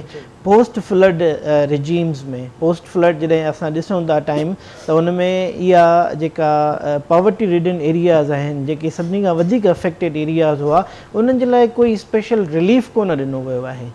C: पोस्ट फ्लड रिजीम्स में, पोस्ट फ्लड जॾहिं असां ॾिसूं था टाइम त उन में इहा जेका पॉवर्टी रिडन एरियाज़ आहिनि, जेके सभिनी खां वधीक अफेक्टेड एरियाज़ हुआ, उन्हनि जे लाइ कोई स्पेशल रिलीफ कोन ॾिनो वियो आहे।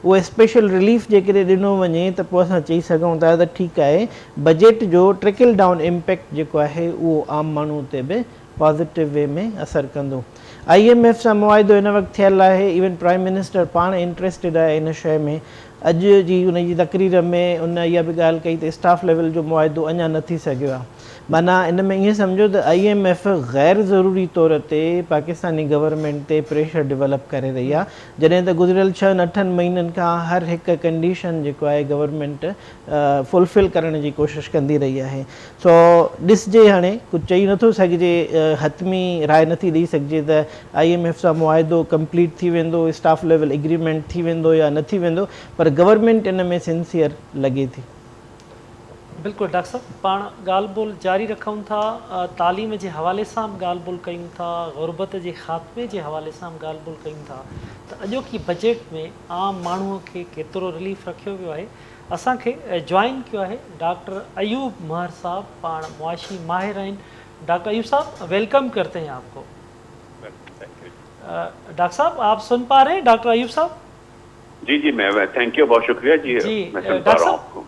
C: उहो स्पेशल रिलीफ जेकॾहिं ॾिनो वञे त पोइ असां चई सघूं था त ठीकु आहे, बजट जो ट्रिकल डाउन इम्पैक्ट जेको आहे उहो आम माण्हू ते बि पॉज़िटिव वे में असरु कंदो। IMF सां मुआइदो हिन वक़्तु थियल आहे, इवन प्राइम मिनिस्टर पाण इंट्रस्टेड आहे इन शइ में। अॼु जी उन जी तक़रीर में उन इहा बि ॻाल्हि कई त स्टाफ लेवल जो मुआइदो अञा न थी सघियो आहे। माना इन में ईअं सम्झो त IMF गैर ज़रूरी तौर ते पाकिस्तानी गवर्नमेंट ते प्रेशर डेवलप करे रही आहे, जॾहिं त गुज़िरियल 6-8 महीननि खां हर हिकु कंडीशन जेको आहे गवर्नमेंट फुलफिल करण जी कोशिशि कंदी रही आहे। सो ॾिसजे, हाणे कुझु चई नथो सघिजे, हतमी राय नथी ॾेई सघिजे त IMF सां मुआइदो कंप्लीट थी वेंदो, स्टाफ लेवल एग्रीमेंट थी वेंदो या न थी वेंदो, पर गवर्नमेंट इन में सिंसियर लॻे थी।
A: बिल्कुलु डॉक्टर साहब, पाण ॻाल्हि ॿोल जारी रखूं था, तालीम जे हवाले सां बि ॻाल्हि ॿोल कयूं था, ग़ुरबत जे ख़ात्मे जे हवाले सां बि ॻाल्हि ॿोल कयूं था, त अॼोकी बजट में आम माण्हूअ खे केतिरो रिलीफ रखियो वियो आहे। असांखे जॉइन कयो आहे डॉक्टर अयूब महर साहब, पाण मुआशी माहिर आहिनि। डॉक्टर अयूब साहब, वेलकम करते हैं आपको। डॉक्टर साहब, आप सुन पा रहे हैं डॉक्टर अयूब साहब?
F: जी जी, मैं थैंक यू, बहुत शुक्रिया जी, मैं सुन पा रहा हूँ आपको।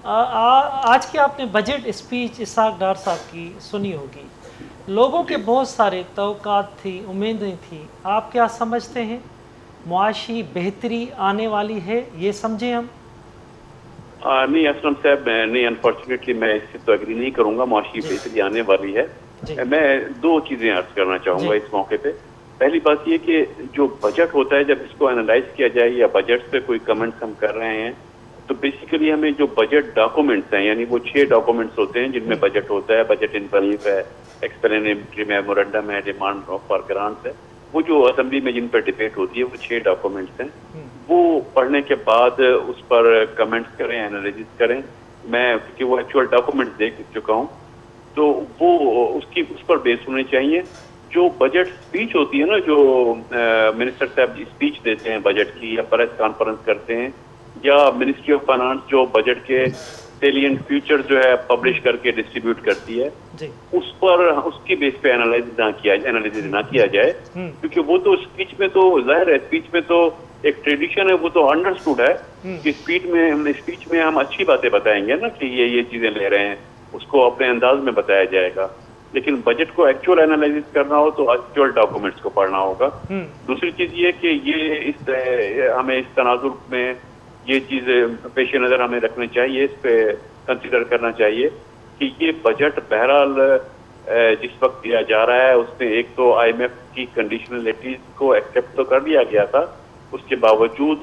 A: आज की आपने बजट स्पीच इसाक डार साहब की सुनी होगी, लोगों के बहुत सारे तवक्कात थी, उम्मीदें थी, आप क्या समझते हैं मुआशी बेहतरी आने वाली है, ये समझे हम?
F: नहीं असलम साहब, नहीं, अनफॉर्चुनेटली मैं इससे तो एग्री नहीं करूँगा, मुआशी बेहतरी आने वाली है। मैं दो चीज़ें अर्ज करना चाहूँगा इस मौके पे। पहली बात ये कि जो बजट होता है, जब इसको एनालाइज किया जाए या बजट पे कोई कमेंट्स हम कर रहे हैं, तो बेसिकली हमें जो बजट डॉक्यूमेंट्स हैं, यानी वो 6 डॉक्यूमेंट्स होते हैं जिनमें बजट होता है, बजट इन ब्रीफ है, एक्सप्लेनेटरी मेमोरेंडम है, डिमांड फॉर ग्रांट्स है, वो जो असेंबली में जिन पर डिबेट होती है वो 6 डॉक्यूमेंट्स हैं। वो पढ़ने के बाद उस पर कमेंट्स करें, एनालिसिस करें। मैं क्योंकि वो एक्चुअल डॉक्यूमेंट्स देख चुका हूँ, तो वो उस पर बेस होने चाहिए। जो बजट स्पीच होती है ना, जो मिनिस्टर साहब स्पीच देते हैं बजट की, या प्रेस कॉन्फ्रेंस करते हैं, या मिनिस्ट्री ऑफ फाइनेंस जो बजट के सेलिएंट फ्यूचर जो है पब्लिश करके डिस्ट्रीब्यूट करती है, उस पर उसकी बेस पे एनालिसिस ना किया जाए, क्योंकि वो तो स्पीच में तो जाहिर है, स्पीच में तो एक ट्रेडिशन है, वो तो अंडरस्टूड है कि स्पीच में हम अच्छी बातें बताएंगे ना कि ये चीजें ले रहे हैं, उसको अपने अंदाज में बताया जाएगा। लेकिन बजट को एक्चुअल एनालिसिस करना हो तो एक्चुअल डॉक्यूमेंट्स को पढ़ना होगा। दूसरी चीज ये कि हमें इस तनाजुर में ये चीज पेश नजर हमें रखनी चाहिए, इस पे कंसिडर करना चाहिए कि ये बजट बहरहाल जिस वक्त दिया जा रहा है उसमें एक तो IMF की कंडीशनलिटीज को एक्सेप्ट तो कर लिया गया था, उसके बावजूद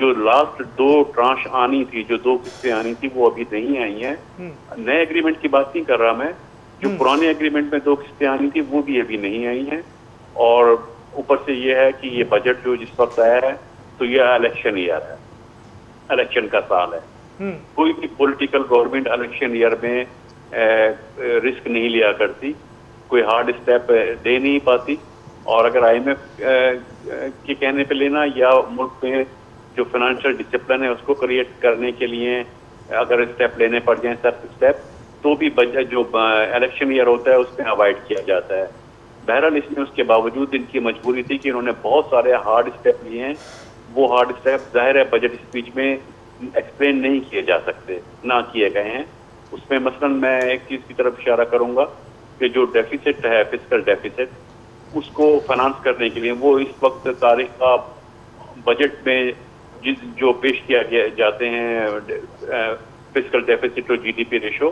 F: जो लास्ट 2 ट्रांश आनी थी, जो 2 किस्तें आनी थी, वो अभी नहीं आई हैं। नए एग्रीमेंट की बात नहीं कर रहा मैं, जो पुराने एग्रीमेंट में 2 किस्तें आनी थी वो भी अभी नहीं आई हैं। और ऊपर से ये है कि ये बजट जो जिस वक्त आया है तो ये इलेक्शन ईयर है, इलेक्शन का साल है। कोई भी पॉलिटिकल गवर्नमेंट इलेक्शन ईयर में रिस्क नहीं लिया करती, कोई हार्ड स्टेप दे नहीं पाती, और अगर IMF के कहने पे लेना या मुल्क में जो फाइनेंशियल डिसिप्लिन है उसको क्रिएट करने के लिए अगर स्टेप लेने पड़ जाए सख्त स्टेप, तो भी बजट जो इलेक्शन ईयर होता है उसमें अवॉइड किया जाता है। बहरहाल इसमें उसके बावजूद इनकी मजबूरी थी कि इन्होंने बहुत सारे हार्ड स्टेप लिए हैं। वो हार्ड स्टेप जाहिर है बजट स्पीच में एक्सप्लेन नहीं किए जा सकते, ना किए गए हैं। उसमें मसलन मैं एक चीज़ की तरफ इशारा करूंगा कि जो डेफिसिट है, फिस्कल डेफिसिट, उसको फाइनेंस करने के लिए वो इस वक्त तारीख का बजट में जो पेश किया गया जाते हैं फिस्कल डेफिसिट और GDP रेशो,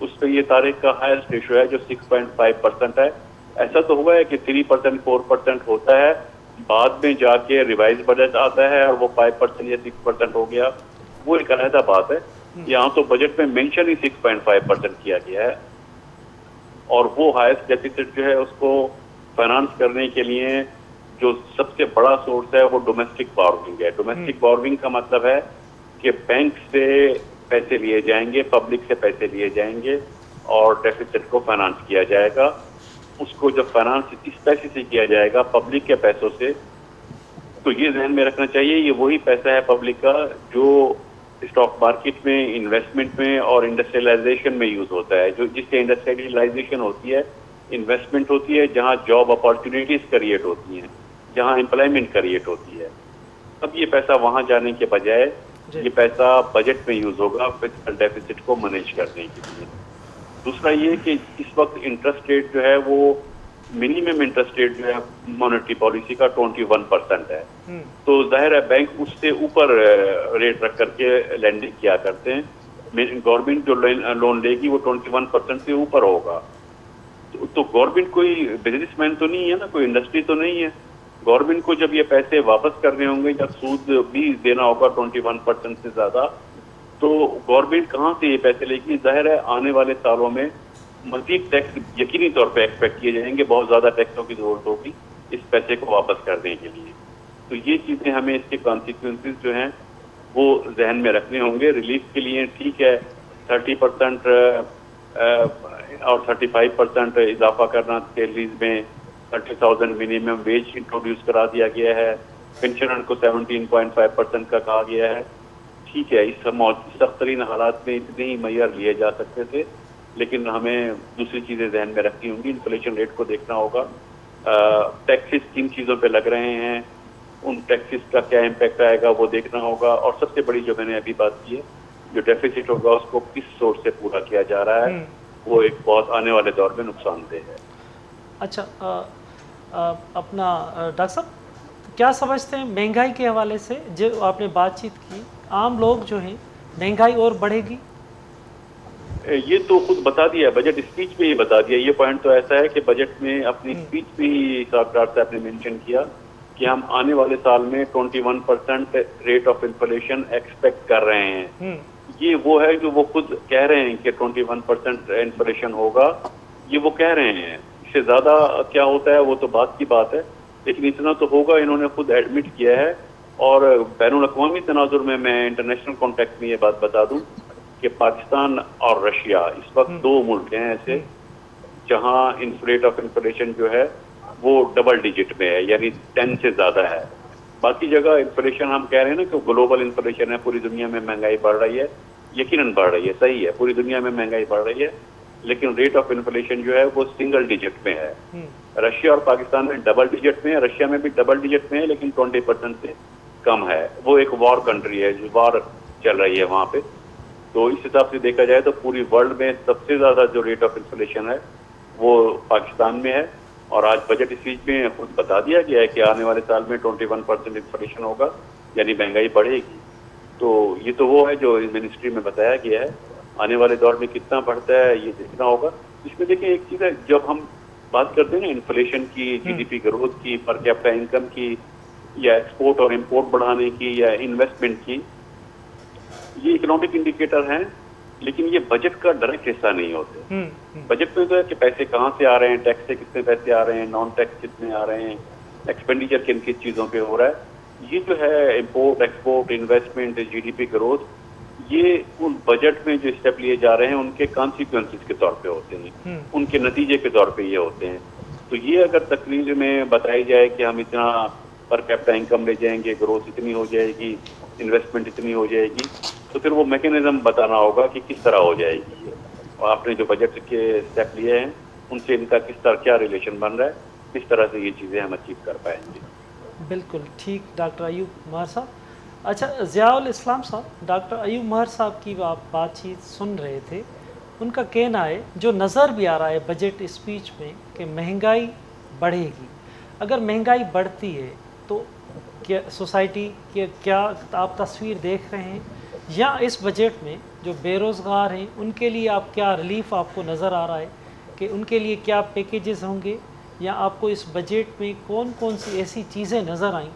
F: उस पर ये तारीख का हाईएस्ट रेशो है जो 6.5% है। ऐसा तो हुआ है कि 3% 4% होता है, बाद में जाके रिवाइज बजट आता है और वो 5% या 6% हो गया, वो एक अलहदा बात है। यहाँ तो बजट में मेंशन ही 6.5% किया गया है। और वो हाईएस्ट डेफिसिट जो है उसको फाइनेंस करने के लिए जो सबसे बड़ा सोर्स है वो डोमेस्टिक बोरोइंग है। डोमेस्टिक बोरोइंग का मतलब है कि बैंक से पैसे लिए जाएंगे, पब्लिक से पैसे लिए जाएंगे और डेफिसिट को फाइनेंस किया जाएगा। उसको जब फाइनेंस इस पैसे से किया जाएगा, पब्लिक के पैसों से, तो ये ध्यान में रखना चाहिए ये वही पैसा है पब्लिक का जो स्टॉक मार्केट में, इन्वेस्टमेंट में और इंडस्ट्रियलाइजेशन में यूज होता है। जो जिससे इंडस्ट्रियलाइजेशन होती है, इन्वेस्टमेंट होती है, जहाँ जॉब अपॉर्चुनिटीज क्रिएट होती हैं, जहाँ एम्प्लॉयमेंट क्रिएट होती है। अब ये पैसा वहाँ जाने के बजाय ये पैसा बजट में यूज होगा फिस्कल डेफिसिट को मैनेज करने के लिए। दूसरा ये कि इस वक्त इंटरेस्ट रेट जो है वो मिनिमम इंटरेस्ट रेट जो है मॉनेटरी पॉलिसी का 21% है। तो जाहिर है बैंक उससे ऊपर रेट रख करके लैंडिंग किया करते हैं। गवर्नमेंट जो लोन लेगी वो 21% से ऊपर होगा। तो गवर्नमेंट कोई बिजनेसमैन तो नहीं है ना, कोई इंडस्ट्री तो नहीं है। गवर्नमेंट को जब ये पैसे वापस करने होंगे या सूद भी देना होगा 21% से ज्यादा, तो गवर्नमेंट कहाँ से ये पैसे लेगी? जाहिर है आने वाले सालों में मजीद टैक्स यकीनी तौर पे एक्सपेक्ट किए जाएंगे, बहुत ज्यादा टैक्सों की जरूरत होगी इस पैसे को वापस करने के लिए। तो ये चीजें हमें इसके कॉन्सिक्वेंसेस जो हैं वो जहन में रखने होंगे। रिलीफ के लिए ठीक है 30% और 35% इजाफा करना सैलरीज में, 30,000 मिनिमम वेज इंट्रोड्यूस करा दिया गया है, पेंशनर को 17.5% का कहा गया है। ठीक है, इस सख्त तरीन हालात में इतने ही मय्यर लिए जा सकते थे, लेकिन हमें दूसरी चीज़ें ध्यान में रखनी होंगी। इन्फ्लेशन रेट को देखना होगा, टैक्सेस किन चीज़ों पे लग रहे हैं, उन टैक्सेस का क्या इम्पैक्ट आएगा वो देखना होगा। और सबसे बड़ी जो मैंने अभी बात की है, जो डेफिसिट होगा उसको किस सोर्स से पूरा किया जा रहा है, वो एक बहुत आने वाले दौर में नुकसानदेह है।
A: अच्छा, अपना डॉक्टर साहब क्या समझते हैं महंगाई के हवाले से, जो आपने बातचीत की, आम लोग जो हैं महंगाई और बढ़ेगी?
F: ये तो खुद बता दिया, बजट स्पीच में ही बता दिया। ये पॉइंट तो ऐसा है कि बजट में अपनी स्पीच में ही सरकार साहब ने मेंशन किया कि हम आने वाले साल में 21% रेट ऑफ इन्फ्लेशन एक्सपेक्ट कर रहे हैं। ये वो है जो वो खुद कह रहे हैं कि 21% इन्फ्लेशन होगा, ये वो कह रहे हैं। इससे ज्यादा क्या होता है वो तो बात की बात है, लेकिन इतना तो होगा, इन्होंने खुद एडमिट किया है। और बैनुल अक़वामी तनाजुर में मैं इंटरनेशनल कॉन्टेक्स्ट में ये बात बता दूं कि पाकिस्तान और रशिया इस वक्त दो मुल्क हैं ऐसे जहां रेट ऑफ इन्फ्लेशन जो है वो डबल डिजिट में है, यानी 10 से ज्यादा है। बाकी जगह इन्फ्लेशन हम कह रहे हैं ना कि ग्लोबल इन्फ्लेशन है, पूरी दुनिया में महंगाई बढ़ रही है, यकीनन बढ़ रही है, सही है, पूरी दुनिया में महंगाई बढ़ रही है, लेकिन रेट ऑफ इन्फ्लेशन जो है वो सिंगल डिजिट में है। रशिया और पाकिस्तान में डबल डिजिट में है, रशिया में भी डबल डिजिट में है लेकिन 20% से कम है। वो एक वॉर कंट्री है, जो वॉर चल रही है वहाँ पे। तो इस हिसाब से देखा जाए तो पूरी वर्ल्ड में सबसे ज्यादा जो रेट ऑफ इन्फ्लेशन है वो पाकिस्तान में है। और आज बजट स्पीच में खुद बता दिया गया है कि आने वाले साल में 21% इन्फ्लेशन होगा, यानी महंगाई बढ़ेगी। तो ये तो वो है जो मिनिस्ट्री में बताया गया है। आने वाले दौर में कितना बढ़ता है ये देखना होगा। इसमें देखिए एक चीज़ है, जब हम बात करते हैं ना इन्फ्लेशन की, जीडीपी ग्रोथ की, पर कैपिटा इनकम की, या एक्सपोर्ट और इंपोर्ट बढ़ाने की, या इन्वेस्टमेंट की, ये इकोनॉमिक इंडिकेटर हैं, लेकिन ये बजट का डायरेक्ट हिस्सा नहीं होते। बजट में तो है कि पैसे कहाँ से आ रहे हैं, टैक्स से कितने पैसे आ रहे हैं, नॉन टैक्स कितने आ रहे हैं, एक्सपेंडिचर किन किस चीज़ों पे हो रहा है। ये जो है import, export, investment, GDP growth, ये उन बजट में जो स्टेप लिए जा रहे हैं उनके कॉन्सिक्वेंसेस के तौर पे होते हैं, उनके नतीजे के तौर पे ये होते हैं। तो ये अगर तकरीर में बताई जाए कि हम इतना पर कैपिटा इनकम ले जाएंगे, ग्रोथ इतनी हो जाएगी, इन्वेस्टमेंट इतनी हो जाएगी, तो फिर वो मैकेनिज्म बताना होगा कि किस तरह हो जाएगी ये। और आपने जो बजट के स्टेप लिए हैं उनसे इनका किस तरह क्या रिलेशन बन रहा है, किस तरह से ये चीज़ें हम अचीव कर पाएंगे।
A: बिल्कुल ठीक डॉक्टर अयूब महर साहब। अच्छा, ज़ियाउल इस्लाम साहब, डॉक्टर अयूब महर साहब की आप बातचीत सुन रहे थे, उनका कहना है जो नज़र भी आ रहा है बजट स्पीच में कि महंगाई बढ़ेगी। अगर महंगाई बढ़ती है तो क्या सोसाइटी के क्या आप तस्वीर देख रहे हैं, या इस बजट में जो बेरोज़गार हैं उनके लिए आप क्या रिलीफ आपको नज़र आ रहा है कि उनके लिए क्या पैकेजेस होंगे, या आपको इस बजट में कौन कौन सी ऐसी चीज़ें नज़र आईं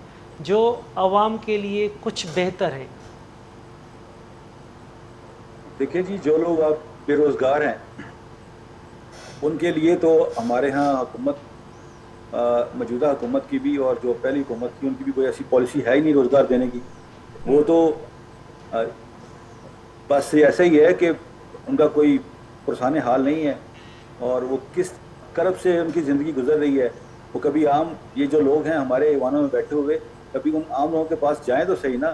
A: जो आवाम के लिए कुछ बेहतर है?
D: देखिए जी, जो लोग अब बेरोज़गार हैं उनके लिए तो हमारे यहाँ हुकूमत, मौजूदा हुकूमत की भी और जो पहली हुकूमत थी उनकी भी कोई ऐसी पॉलिसी है ही नहीं रोज़गार देने की। वो तो बस ऐसा ही है कि उनका कोई पुरसाने हाल नहीं है और वो किस कर्ब से उनकी ज़िंदगी गुजर रही है। वो कभी आम ये जो लोग हैं हमारे ईवानों में बैठे हुए, कभी उन आम लोगों के पास जाएं तो सही ना,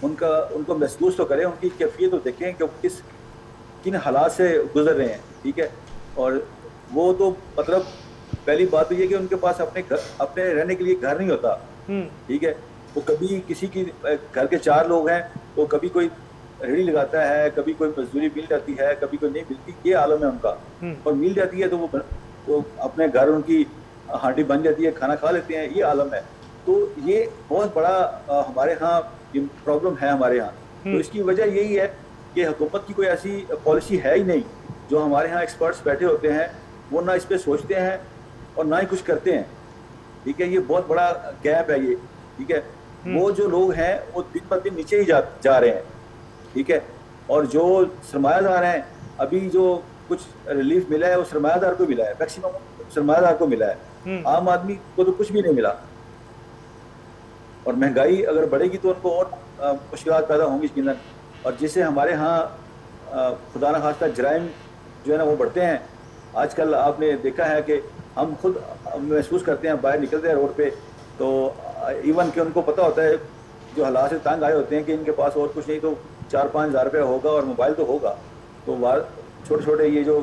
D: उनको महसूस तो करें, उनकी कैफियत तो देखें कि वो किन हालात से गुजर रहे हैं। ठीक है, और वो तो मतलब पहली बात तो ये कि उनके पास अपने रहने के लिए घर नहीं होता। ठीक है, वो कभी किसी की घर के 4 लोग हैं तो कभी कोई रेहड़ी लगाता है, कभी कोई मजदूरी मिल जाती है, कभी कोई नहीं मिलती, ये आलम है उनका। और मिल जाती है तो वो अपने घर उनकी हांडी बन जाती है, खाना खा लेते हैं, ये आलम है। तो ये बहुत बड़ा हमारे यहाँ प्रॉब्लम है हमारे यहाँ। तो इसकी वजह यही है कि हुकूमत की कोई ऐसी पॉलिसी है ही नहीं। जो हमारे यहाँ एक्सपर्ट्स बैठे होते हैं वो ना इस पर सोचते हैं और ना ही कुछ करते हैं। ठीक है, ये बहुत बड़ा गैप है ये। ठीक है, वो जो लोग हैं वो दिन ब दिन नीचे ही जा रहे हैं। ठीक है, और जो सरमायादार हैं, अभी जो कुछ रिलीफ मिला है वो सरमायादार को मिला है, मैक्सिमम सरमायादार को मिला है, आम आदमी को तो कुछ भी नहीं मिला। और महंगाई अगर बढ़ेगी तो उनको और मुश्किलात पैदा होंगी यकीनन। और जिससे हमारे यहाँ खुदा न खास्ता जराइम जो है ना वो बढ़ते हैं। आजकल आपने देखा है कि हम खुद महसूस करते हैं, बाहर निकलते हैं रोड पे तो इवन कि उनको पता होता है, जो हालात से तंग आए होते हैं कि इनके पास और कुछ नहीं तो 4-5 हज़ार रुपया होगा और मोबाइल तो होगा, तो छोटे छोटे ये जो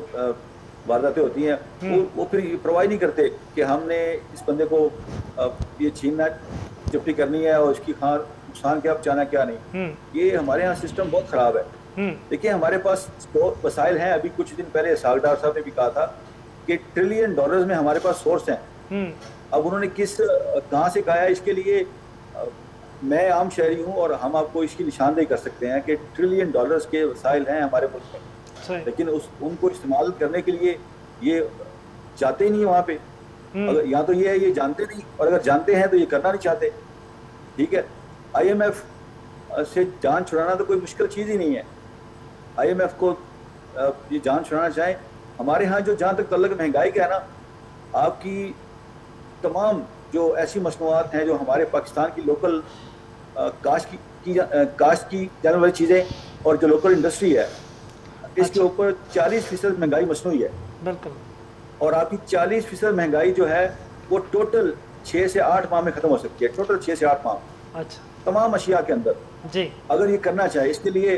D: वारदातें होती हैं वो फिर परवाह नहीं करते कि हमने इस बंदे को ये छीनना जब्ती करनी है और इसकी नुकसान क्या बचाना क्या नहीं। ये हमारे यहाँ सिस्टम बहुत ख़राब है। देखिए, हमारे पास वसाइल हैं। अभी कुछ दिन पहले सागदार साहब ने भी कहा था कि $1 ट्रिलियन में हमारे पास सोर्स हैं। अब उन्होंने कहाँ से कहा है, इसके लिए मैं आम शहरी हूँ और हम आपको इसकी निशानदेही कर सकते हैं कि $1 ट्रिलियन के वसाइल हैं हमारे मुल्क में, लेकिन उनको इस्तेमाल करने के लिए ये जाते ही नहीं वहाँ पे। अगर या तो ये है ये जानते नहीं, और अगर जानते हैं तो ये करना नहीं चाहते। ठीक है, IMF से जान छुड़ाना तो कोई मुश्किल चीज़ ही नहीं है। IMF को ये जान छुड़ाना चाहें। हमारे यहाँ जो जहाँ तक तल्लक महंगाई का है ना, आपकी तमाम जो ऐसी मसनूआत हैं जो हमारे पाकिस्तान की लोकल काश्त की जाने वाली चीज़ें और जो लोकल इंडस्ट्री है, इसके ऊपर 40% महंगाई मसनूई है। बिल्कुल। और आपकी 40% महंगाई जो है वो टोटल 6 से 8 माह में ख़त्म हो सकती है। टोटल 6 से 8 माह। अच्छा। तमाम अशिया के अंदर जी, अगर ये करना चाहे। इसके लिए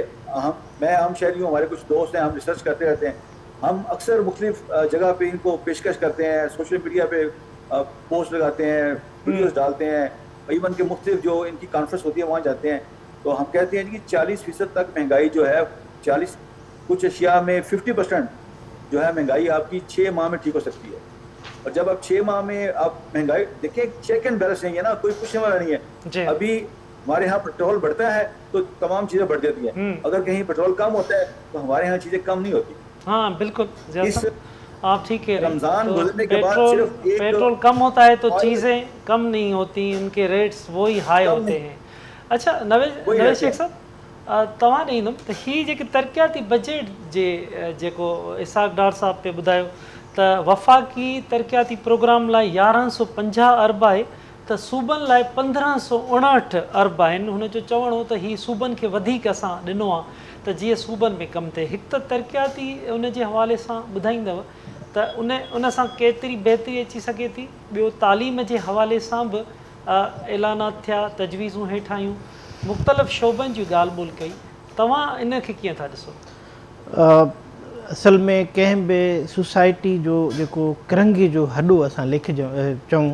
D: मैं आम शहरी हूँ, हमारे कुछ दोस्त हैं, हम रिसर्च करते रहते हैं। हम अक्सर मुख्तलिफ जगह पे इनको पेशकश करते हैं, सोशल मीडिया पे पोस्ट लगाते हैं, वीडियोस डालते हैं, इवन के मुख्तलिफ जो इनकी कॉन्फ्रेंस होती है वहाँ जाते हैं। तो हम कहते हैं कि 40% तक महंगाई जो है, 40 कुछ अशिया में 50% जो है महंगाई आपकी 6 माह में ठीक हो सकती है। और जब आप 6 माह में आप महंगाई देखिए, चेक एंड बैलेंस नहीं है ना, कोई पूछने वाला नहीं है। अभी हमारे यहाँ पेट्रोल बढ़ता है तो तमाम चीजें बढ़ जाती हैं, अगर कहीं पेट्रोल कम होता है तो हमारे यहाँ चीजें कम नहीं होती। हाँ बिल्कुल, आप ठीक कह रहे हैं। रमजान गुजरने के बाद सिर्फ पेट्रोल कम होता है तो चीजें कम नहीं होती, उनके रेट्स वही हाई होते हैं। अच्छा, नवेश शेख साहब, तव्हां ॾींदुमि त हीअ जेके तरक़ियाती बजट जेको इसाक डार साहब पे ॿुधायो त वफ़ाक़ी तरक़ियाती प्रोग्राम लाइ 1150 अरब आहे त सूबनि लाइ 1559 अरब आहिनि। हुनजो चवणो हो त हीअ सूबनि खे वधीक असां ॾिनो आहे त जीअं सूबनि में कमु थिए। हिकु त तरक़ियाती उन जे हवाले सां ॿुधाईंदव त
A: त उन सां केतिरी बहितरी अची सघे थी। ॿियो तालीम जे हवाले सां बि ऐलानात थिया, तजवीज़ूं हेठि आयूं, मुख़्तलिफ़ शोबनि जी ॻाल्हि ॿोल कई। तव्हां इन खे कीअं था ॾिसो?
C: असल में कंहिं बि सोसाइटी जो जेको करंगी जो हॾो असां चऊं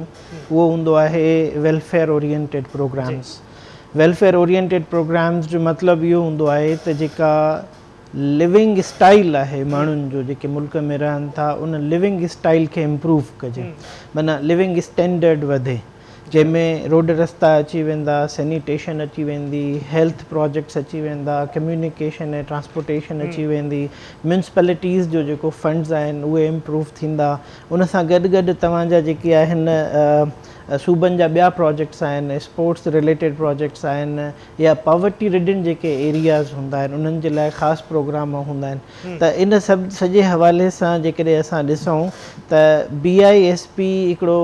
C: उहो हूंदो आहे welfare oriented programmes. Welfare oriented programmes जो मतिलबु इहो हूंदो आहे त जेका लिविंग स्टाइल आहे माण्हुनि जो जेके मुल्क में रहनि था उन लिविंग स्टाइल खे इम्प्रूव कजे, माना लिविंग स्टैंडर्ड वधे, जंहिंमें रोड रस्ता अची वेंदा, सैनिटेशन अची वेंदी, हेल्थ प्रोजेक्ट्स अची वेंदा, कम्युनिकेशन ऐं ट्रांसपोर्टेशन अची वेंदी, म्यूनसिपैलिटीज़ जो जेको फंड्स आहिनि उहे इम्प्रूव थींदा। उन सां गॾु गॾु तव्हांजा जेके आहिनि सूबनि जा ॿिया प्रोजेक्ट्स आहिनि, स्पोर्ट्स रिलेटेड प्रोजेक्ट्स आहिनि, या पॉवर्टी रिडन जेके एरियाज़ हूंदा आहिनि उन्हनि जे लाइ ख़ासि प्रोग्राम हूंदा आहिनि। त इन सभु सॼे हवाले सां जेकॾहिं असां ॾिसूं त BISP हिकिड़ो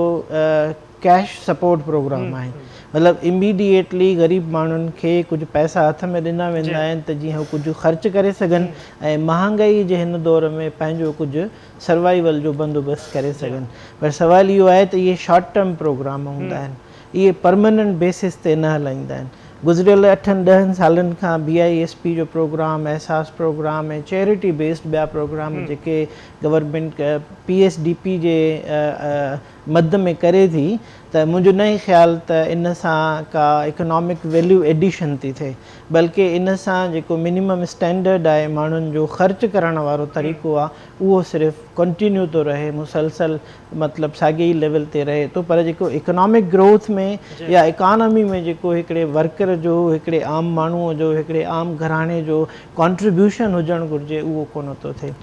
C: कैश सपोर्ट प्रोग्राम आहे, मतिलबु इमीडिएटली ग़रीब माण्हुनि खे कुझु पैसा हथ में ॾिना वेंदा आहिनि त जीअं हू कुझु ख़र्चु करे सघनि ऐं महांगाई जे हिन दौर में पंहिंजो कुझु सर्वाइवल जो बंदोबस्तु करे सघनि। पर सुवालु इहो आहे त इहे शॉर्ट टर्म प्रोग्राम हूंदा आहिनि, इहे परमानेंट बेसिस ते न हलाईंदा आहिनि। गुज़िरियल 8-10 सालनि खां BISP जो प्रोग्राम, एहसास प्रोग्राम ऐं चैरिटी बेस्ड ॿिया प्रोग्राम जेके गवर्नमेंट PSDP जे मद में करे थी, त मुंहिंजो न ई ख़्यालु त इन सां का इकोनॉमिक वैल्यू एडिशन थी थिए, बल्कि इन सां जेको मिनिमम स्टैंडर्ड आहे माण्हुनि जो ख़र्चु करण वारो तरीक़ो आहे उहो सिर्फ़ु कंटिन्यू थो रहे, मुसलसल मतिलबु साॻे ई लेवल ते रहे थो। पर जेको इकोनॉमिक ग्रोथ में या इकॉनमी में जेको हिकिड़े वर्कर जो, हिकिड़े आम माण्हूअ जो, हिकिड़े आम घराणे जो कॉन्ट्रीब्यूशन हुजणु घुरिजे उहो कोन थो थिए।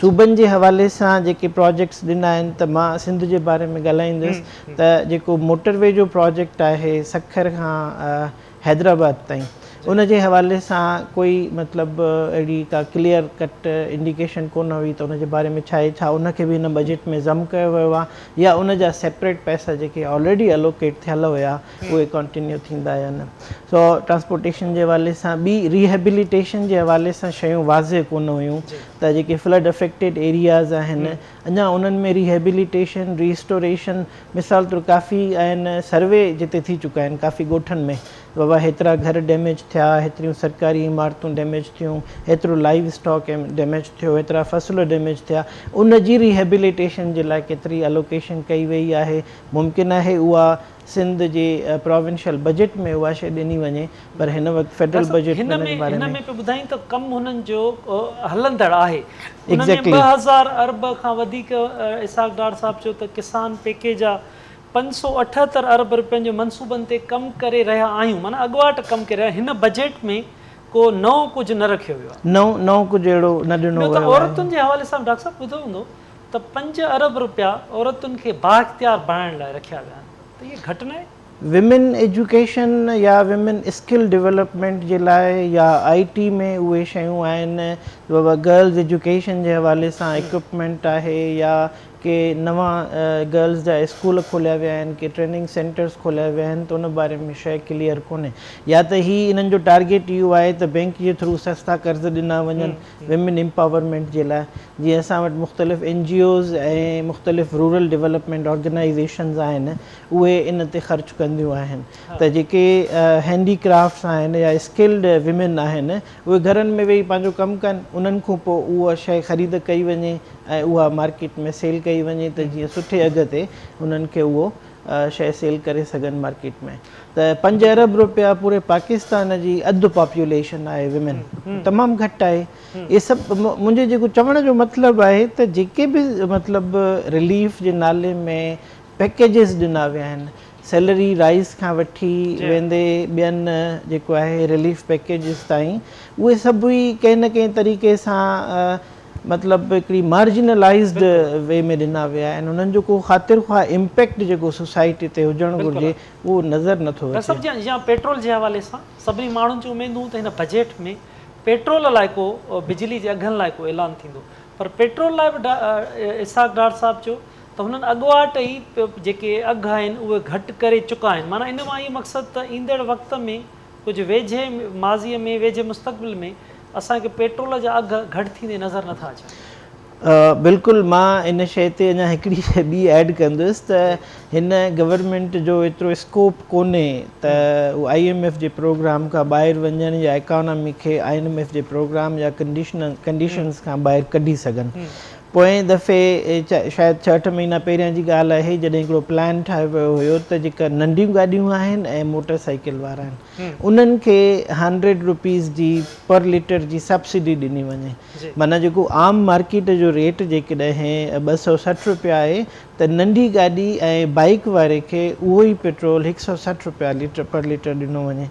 C: सूबनि जे हवाले सां जेके प्रोजेक्ट्स ॾिना आहिनि, त मां सिंध जे बारे में ॻाल्हाईंदुसि त जेको मोटरवे जो प्रोजेक्ट आहे सखर खां हैदराबाद ताईं, उन जे हवाले सां कोई मतिलबु अहिड़ी का क्लियर कट इंडिकेशन कोन हुई त उन जे बारे में छा आहे, छा उन खे बि हिन बजट में ज़म कयो वियो आहे या उन जा सेपरेट पैसा जेके ऑलरेडी एलोकेट थियल हुया उहे कंटिन्यू थींदा या न। सो ट्रांसपोर्टेशन जे हवाले सां ॿी रिहेबिलिटेशन जे हवाले सां शयूं वाज़े कोन हुयूं त जेके फ्लड अफेक्टेड एरियाज़ आहिनि अञा उन्हनि में रिहेबिलिटेशन, रिस्टोरेशन, मिसाल तौरु काफ़ी आहिनि सर्वे जिते थी चुका आहिनि काफ़ी ॻोठनि में, बाबा हेतिरा घर डैमेज थिया, हेतिरियूं सरकारी इमारतूं डैमेज थियूं, हेतिरो लाइव स्टॉक डैमेज थियो, हेतिरा फसल डैमेज थिया, उन जी रिहेबिलिटेशन जे लाइ केतिरी एलोकेशन कई वई आहे। मुमकिन आहे उहा सिंध जे प्रोविंशियल बजट में उहा शइ ॾिनी वञे, पर हिन वक़्तु फेडरल बजट
A: हिन में पे ॿुधाई त कमु हुननि जो हलंदड़ आहे। 2000 अरब खां वधीक इसाक डार साहब चयो त किसान पैकेज जा 578 अरब रुपयनि जो मनसूबनि ते कमु करे रहिया आहियूं, माना अॻुवाट कमु करे रहिया। हिन बजट में को नओं कुझु न रखियो वियो आहे,
C: नओं कुझु अहिड़ो न ॾिनो वियो आहे।
A: औरतुनि जे हवाले सां डॉक्टर साहब ॿुधो हूंदो त 5 अरब रुपया औरतुनि खे बाइख्तियार बणाइण लाइ रखिया विया आहिनि, त इहे घटि न आहे?
C: विमेन एजुकेशन या विमेन स्किल डेवलपमेंट जे लाइ या IT में उहे शयूं आहिनि, बाबा गर्ल्स एजुकेशन जे हवाले सां इक्विपमेंट आहे, या के नवां गर्ल्स जा स्कूल खोलिया विया आहिनि, के ट्रेनिंग सेंटर्स खोलिया विया आहिनि, त उन बारे में शइ क्लियर कोन्हे। या त ही इन्हनि जो टारगेट इहो आहे त बैंक जे थ्रू सस्ता कर्ज़ ॾिना वञनि विमेन एम्पावरमेंट जे लाइ, जीअं असां वटि मुख़्तलिफ़ NGOs ऐं मुख़्तलिफ़ रूरल डेवलपमेंट ऑर्गेनाइज़ेशन्स आहिनि उहे इन ते ख़र्चु कंदियूं आहिनि। त जेके हैंडीक्राफ्ट्स आहिनि या स्किल्ड विमेन आहिनि उहे घरनि में वेही पंहिंजो कमु कनि, उन्हनि खां पोइ उहा शइ ख़रीद कई वञे ऐं उहा मार्केट में सेल कई वञे त जीअं सुठे अघ ते उन्हनि खे उहो शइ सेल करे सघनि मार्केट में। त 5 अरब रुपया पूरे पाकिस्तान जी अधु पॉपुलेशन आहे विमेन, तमामु घटि आहे। इहे सभु मुंहिंजे जेको चवण जो मतिलबु आहे त जेके बि मतिलबु रिलीफ जे नाले में पैकेजिस ॾिना विया आहिनि, सैलरी राइज़ खां वठी वेंदे ॿियनि जेको आहे रिलीफ पैकेजिस ताईं, उहे सभु ई कंहिं न कंहिं तरीक़े सां मतिलबु हिकिड़ी मार्जिनलाइज़्ड वे में ॾिना विया आहिनि। उन्हनि जो को ख़ातिर ख़्वाह इम्पैक्ट जेको सोसाइटी ते हुजणु घुरिजे उहो नज़र नथो अचे।
A: या पेट्रोल जे हवाले सां सभिनी माण्हुनि जूं उमेदूं त हिन बजट में पेट्रोल लाइ को बिजली जे अघनि लाइ को ऐलान थींदो, पर पेट्रोल लाइ बि इसाक डार साहब चयो त हुननि अॻुवाट ई जेके अघ आहिनि उहे घटि करे चुका आहिनि। माना इन मां इहो मक़सदु त ईंदड़ वक़्त में कुझु वेझे माज़ीअ में, वेझे मुस्तक़बिल में असांखे पेट्रोल जा अघ घटि थींदे नज़र नथा अचनि।
C: बिल्कुलु मां इन शइ ते अञा हिकिड़ी शइ ॿी ऐड कंदुसि त हिन गवर्नमेंट जो एतिरो स्कोप कोन्हे त उहो IMF जे प्रोग्राम खां ॿाहिरि वञण या इकॉनमी खे IMF जे प्रोग्राम या कंडीशन्स खां ॿाहिरि कढी सघनि। पोएं दफ़े शायदि 6-8 महीना पहिरियां जी ॻाल्हि आहे जॾहिं हिकिड़ो प्लान ठाहियो वियो हुयो त जेका नंढियूं गाॾियूं आहिनि ऐं मोटर साइकिल वारा आहिनि उन्हनि खे 100 रुपीज़ जी पर लीटर जी सब्सिडी ॾिनी वञे। माना जेको आम मार्केट जो रेट जेकॾहिं 260 रुपया आहे त नंढी गाॾी ऐं बाइक वारे खे उहो ई पेट्रोल 160 रुपया पर लीटर ॾिनो वञे।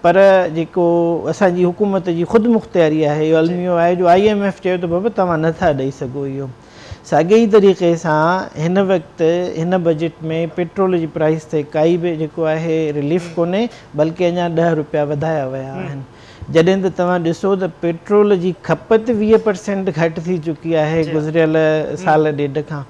C: पर जेको असांजी हुकूमत जी ख़ुदि मुख़्तियारी आहे इहो अलमियो आहे जो IMF चयो त बाबा तव्हां नथा ॾेई सघो इहो। साॻे ई तरीक़े सां हिन वक़्तु हिन बजट में पेट्रोल जी प्राइस ते काई बि जेको आहे रिलीफ कोन्हे बल्कि अञा 10 रुपया वधाया विया आहिनि। जॾहिं त तव्हां ॾिसो त पेट्रोल जी खपत 20% घटि थी चुकी आहे गुज़िरियल साल ॾेढ खां।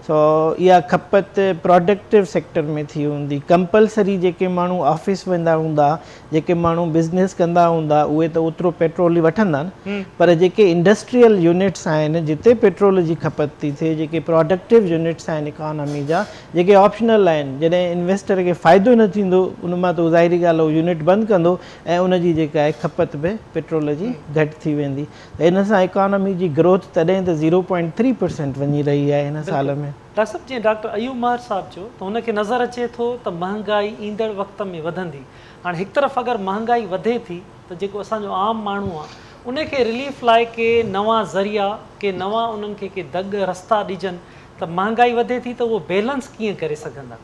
C: सो इहा खपत प्रोडक्टिव सेक्टर में थी हूंदी। कंपलसरी जेके माण्हू ऑफिस वेंदा हूंदा जेके माण्हू बिज़नेस कंदा हूंदा उहे त ओतिरो पेट्रोल ई वठंदा आहिनि पर जेके इंडस्ट्रियल यूनिट्स आहिनि जिते पेट्रोल जी खपत थी थिए जेके प्रोडक्टिव यूनिट्स आहिनि इकॉनमी जा जेके ऑप्शनल आहिनि जॾहिं इन्वेस्टर खे फ़ाइदो न थींदो उन मां त ज़ाहिरी ॻाल्हि उहो यूनिट बंदि कंदो ऐं उनजी जेका आहे खपत बि पेट्रोल जी घटि थी वेंदी। त इन सां इकॉनमी जी ग्रोथ तॾहिं त 0.3% वञी रही आहे हिन साल में।
A: डॉक्टर साहब जीअं डॉक्टर अयूब मार साहब चयो त हुनखे नज़र अचे थो त महांगाई ईंदड़ वक़्त में वधंदी। हाणे हिकु तरफ़ अगरि महांगाई वधे थी त जेको असांजो आम माण्हू आहे उनखे रिलीफ लाइ के नवां ज़रिया के नवां उन्हनि खे के दग रस्ता ॾिजनि त महांगाई वधे थी त उहो बैलेंस कीअं करे सघंदा?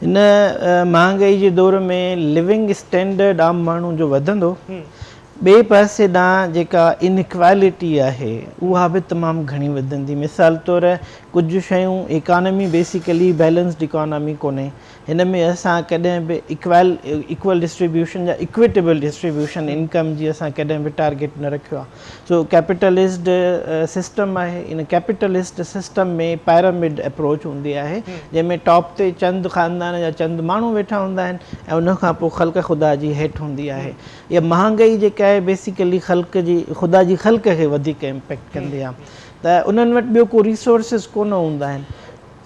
C: हिन महांगाई जे दौर में लिविंग स्टैंडर्ड आम माण्हू जो वधंदो ॿिए पासे ॾांहुं जेका इनइक्वालिटी आहे उहा बि तमामु घणी वधंदी। मिसाल तौरु कुझु शयूं इकॉनमी बेसिकली बैलेंस्ड इकॉनमी कोन्हे हिन में असां कॾहिं बि इक्वल डिस्ट्रीब्यूशन या इक्विटेबल डिस्ट्रीब्यूशन इनकम जी असां कॾहिं बि टारगेट न रखियो आहे। सो कैपिटलिस्ट सिस्टम आहे। इन कैपिटलिस्ट सिस्टम में पैरामिड अप्रोच हूंदी आहे जंहिंमें टॉप ते चंद ख़ानदान या चंद माण्हू वेठा हूंदा आहिनि ऐं उनखां पोइ ख़ल्क़ ख़ुदा जी हेठि हूंदी आहे। इहा महांगाई जेका आहे बेसिकली ख़ुदा जी ख़ल्क़ खे वधीक इम्पैक्ट कंदी आहे त उन्हनि वटि ॿियो को रिसोर्सिस कोन हूंदा आहिनि।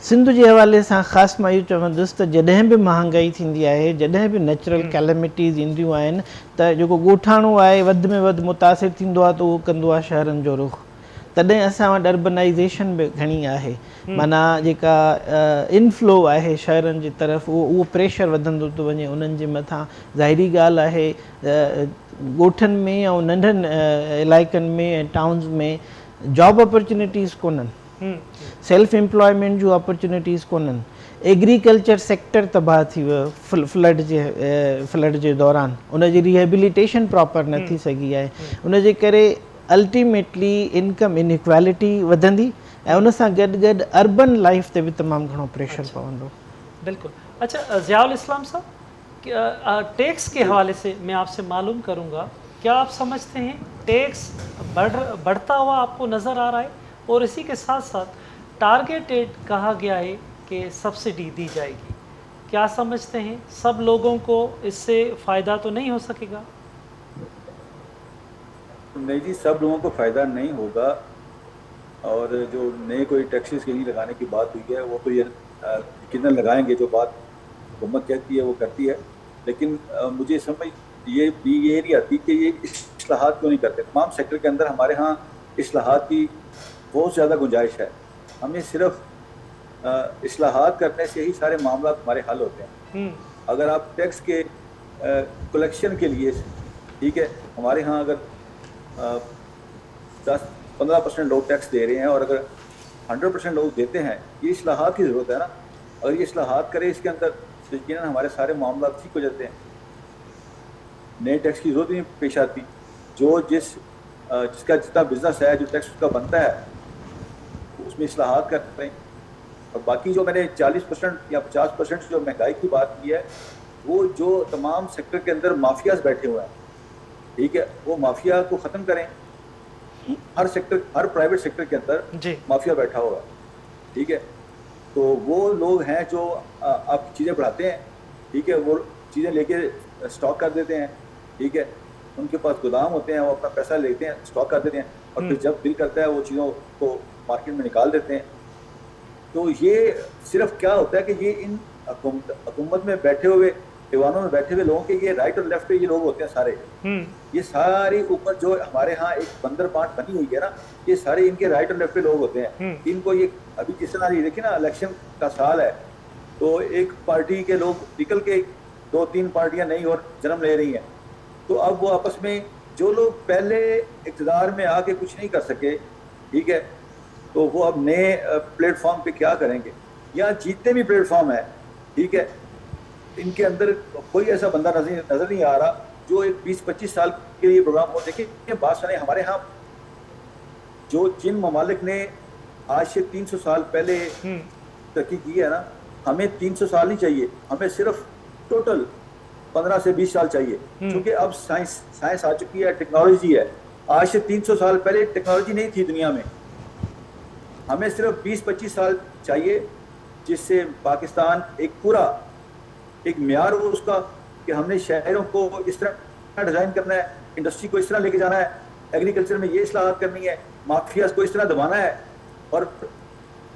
C: सिंध जे हवाले सां ख़ासि मां इहो चवंदुसि त जॾहिं बि महांगाई थींदी आहे जॾहिं बि नेचुरल कैलेमिटीज़ ईंदियूं आहिनि त जेको ॻोठाणो आहे वधि में वधि मुतासिर थींदो आहे त उहो कंदो आहे शहरनि जो रुख़। तॾहिं असां वटि अर्बनाइज़ेशन बि घणी आहे माना जेका इनफ्लो आहे शहरनि जी तरफ़ उहो प्रेशर वधंदो थो वञे उन्हनि जे मथां। ज़ाहिरी ॻाल्हि आहे ॻोठनि में ऐं नंढनि इलाइक़नि में ऐं टाउन्स में जॉब अपॉर्चुनिटीज़ कोन्हनि सेल्फ एम्प्लॉयमेंट जूं अपॉर्चुनिटीज़ कोन्हनि। एग्रीकल्चर सेक्टर तबाह थी वियो फ्लड जे दौरान उनजी रिहेबिलिटेशन प्रॉपर न थी सघी आहे। उनजे करे अल्टीमेटली इनकम इनइक्वालिटी वधंदी ऐं उन सां गॾु गॾु अर्बन लाइफ ते बि तमामु घणो प्रेशर पवंदो।
A: बिल्कुल। अच्छा ज़ियाउल इस्लाम साहब टैक्स के हवाले से मैं आपसे मालूम करूंगा क्या आप समझते हैं टैक्स बढ़ता हुआ आपको नज़र आ रहा है और इसी के साथ साथ टारगेटेड कहा गया है कि सब्सिडी दी जाएगी, क्या समझते हैं सब लोगों को इससे फ़ायदा तो नहीं हो सकेगा?
D: नहीं जी, सब लोगों को फ़ायदा नहीं होगा और जो नए कोई टैक्सेस के लिए लगाने की बात हुई है वो तो ये कितना लगाएंगे जो बात हुकूमत कहती है वो करती है, लेकिन मुझे समझ ये नहीं आती कि ये इस्लाहात क्यों नहीं करते। तमाम सेक्टर के अंदर हमारे यहाँ इस्लाहात की बहुत ज़्यादा गुंजाइश है। हमें सिर्फ इस्लाहात करने से ही सारे मामला हमारे हल होते हैं। अगर आप टैक्स के कलेक्शन के लिए ठीक है हमारे यहाँ अगर 10-15% लोग टैक्स दे रहे हैं और अगर 100% लोग देते हैं, ये इस्लाहात की ज़रूरत है ना। अगर ये इस्लाहात करें इसके अंदर तो यकीनन हमारे सारे मामला ठीक हो जाते हैं। नए टैक्स की ज़रूरत नहीं पेश आती। जो जिसका जितना बिजनेस है जो टैक्स उसका बनता है उसमें इस्लाहात कर रहे हैं। और बाकी जो मैंने 40% या 50% जो महंगाई की बात की है वो जो तमाम सेक्टर के अंदर माफियाज बैठे हुए हैं ठीक है, वो माफिया को ख़त्म करें। हर सेक्टर हर प्राइवेट सेक्टर के अंदर माफिया बैठा हुआ है ठीक है। तो वो लोग हैं जो आप चीज़ें बढ़ाते हैं ठीक है, वो चीज़ें लेके स्टॉक कर देते हैं ठीक है, उनके पास गोदाम होते हैं वो अपना पैसा लेते हैं स्टॉक कर देते हैं और फिर जब दिल करता है वो चीज़ों को मार्केट में निकाल देते हैं। तो ये सिर्फ क्या होता है कि ये इन हुकूमत में बैठे हुए, दीवानों में बैठे हुए लोगों के, ये राइट और लेफ्ट पे ये लोग होते हैं सारे, ये सारे ऊपर जो हमारे यहाँ एक बंदर पार्ट बनी हुई है ना, ये सारे इनके राइट और लेफ्ट पे लोग होते हैं। इनको ये अभी जिस तरह ये देखिए ना, इलेक्शन का साल है, तो एक पार्टी के लोग निकल के 2-3 पार्टियां नई और जन्म ले रही हैं, तो अब वो आपस में, जो लोग पहले इक़्तिदार में आके कुछ नहीं कर सके, ठीक है, तो वो अब नए प्लेटफॉर्म पे क्या करेंगे। यहाँ जीतने भी प्लेटफॉर्म है, ठीक है, इनके अंदर कोई ऐसा बंदा नजर नहीं आ रहा जो एक 20-25 साल के लिए प्रोग्राम हो। देखिए बात सुने, हमारे यहाँ जो जिन ममालिक ने आज से 300 साल पहले तरक्की की है ना, हमें 300 साल नहीं चाहिए, हमें सिर्फ टोटल 15 से 20 साल चाहिए, क्योंकि अब साइंस आ चुकी है, टेक्नोलॉजी है। आज से 300 साल पहले टेक्नोलॉजी नहीं थी दुनिया में, हमें सिर्फ 20-25 साल चाहिए, जिससे पाकिस्तान एक पूरा एक म्यार हो उसका, कि हमने शहरों को इस तरह डिज़ाइन करना है, इंडस्ट्री को इस तरह लेके जाना है, एग्रीकल्चर में ये इस्लाहात करनी है, माफियाज को इस तरह दबाना है, और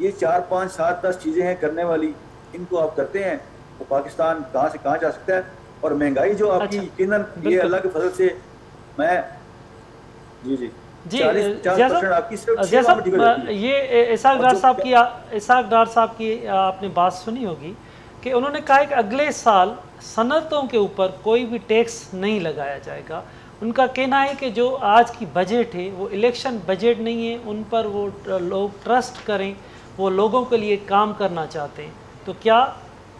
D: ये 4, 5, 7, 10 चीज़ें हैं करने वाली, इनको आप करते हैं तो पाकिस्तान कहाँ से कहाँ जा सकता है। और महंगाई जो आपकी यकीनन ये अल्लाह के फजल से, मैं जी 40% आपकी सिर्फ
A: ये इसाक डार साहब की आपने बात सुनी होगी कि उन्होंने कहा कि अगले साल सनतों के ऊपर कोई भी टैक्स नहीं लगाया जाएगा। उनका कहना है कि जो आज की बजट है वो इलेक्शन बजट नहीं है, उन पर वो लोग ट्रस्ट करें, वो लोगों के लिए काम करना चाहते हैं। तो क्या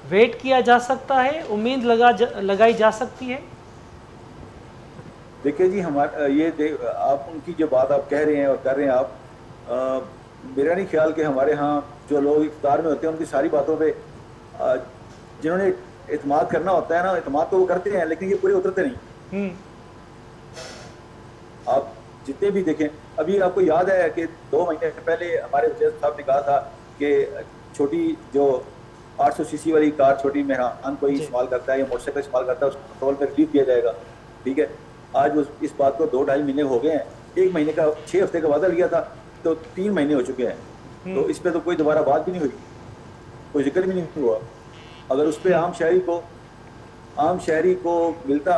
A: वेट किया जा सकता है, उम्मीद लगाई जा सकती है?
D: देखिए जी, आप उनकी जो बात आप कह रहे हैं और कर रहे हैं आप, मेरा नहीं ख्याल कि हमारे यहाँ जो लोग इफ्तार में होते हैं उनकी सारी बातों पे जिन्होंने इत्माद करना होता है ना, इत्माद तो वो करते हैं, लेकिन ये पूरे उतरते नहीं। आप जितने भी देखें, अभी आपको याद है कि 2 महीने पहले हमारे वज़ीर साहब ने कहा था कि छोटी जो 800 सीसी वाली कार छोटी मेहरान कोई इस्तेमाल करता है या मोटरसाइकिल इस्तेमाल करता है, उसको पेट्रोल पर रिलीफ दिया जाएगा, ठीक है। आज वो इस बात को 2-2.5 महीने हो गए हैं, 1 महीने का 6 हफ्ते का वादा लिया था, तो 3 महीने हो चुके हैं। तो इस पर तो कोई दोबारा बात भी नहीं हुई, कोई जिक्र भी नहीं हुआ। अगर उस पर आम शहरी को मिलता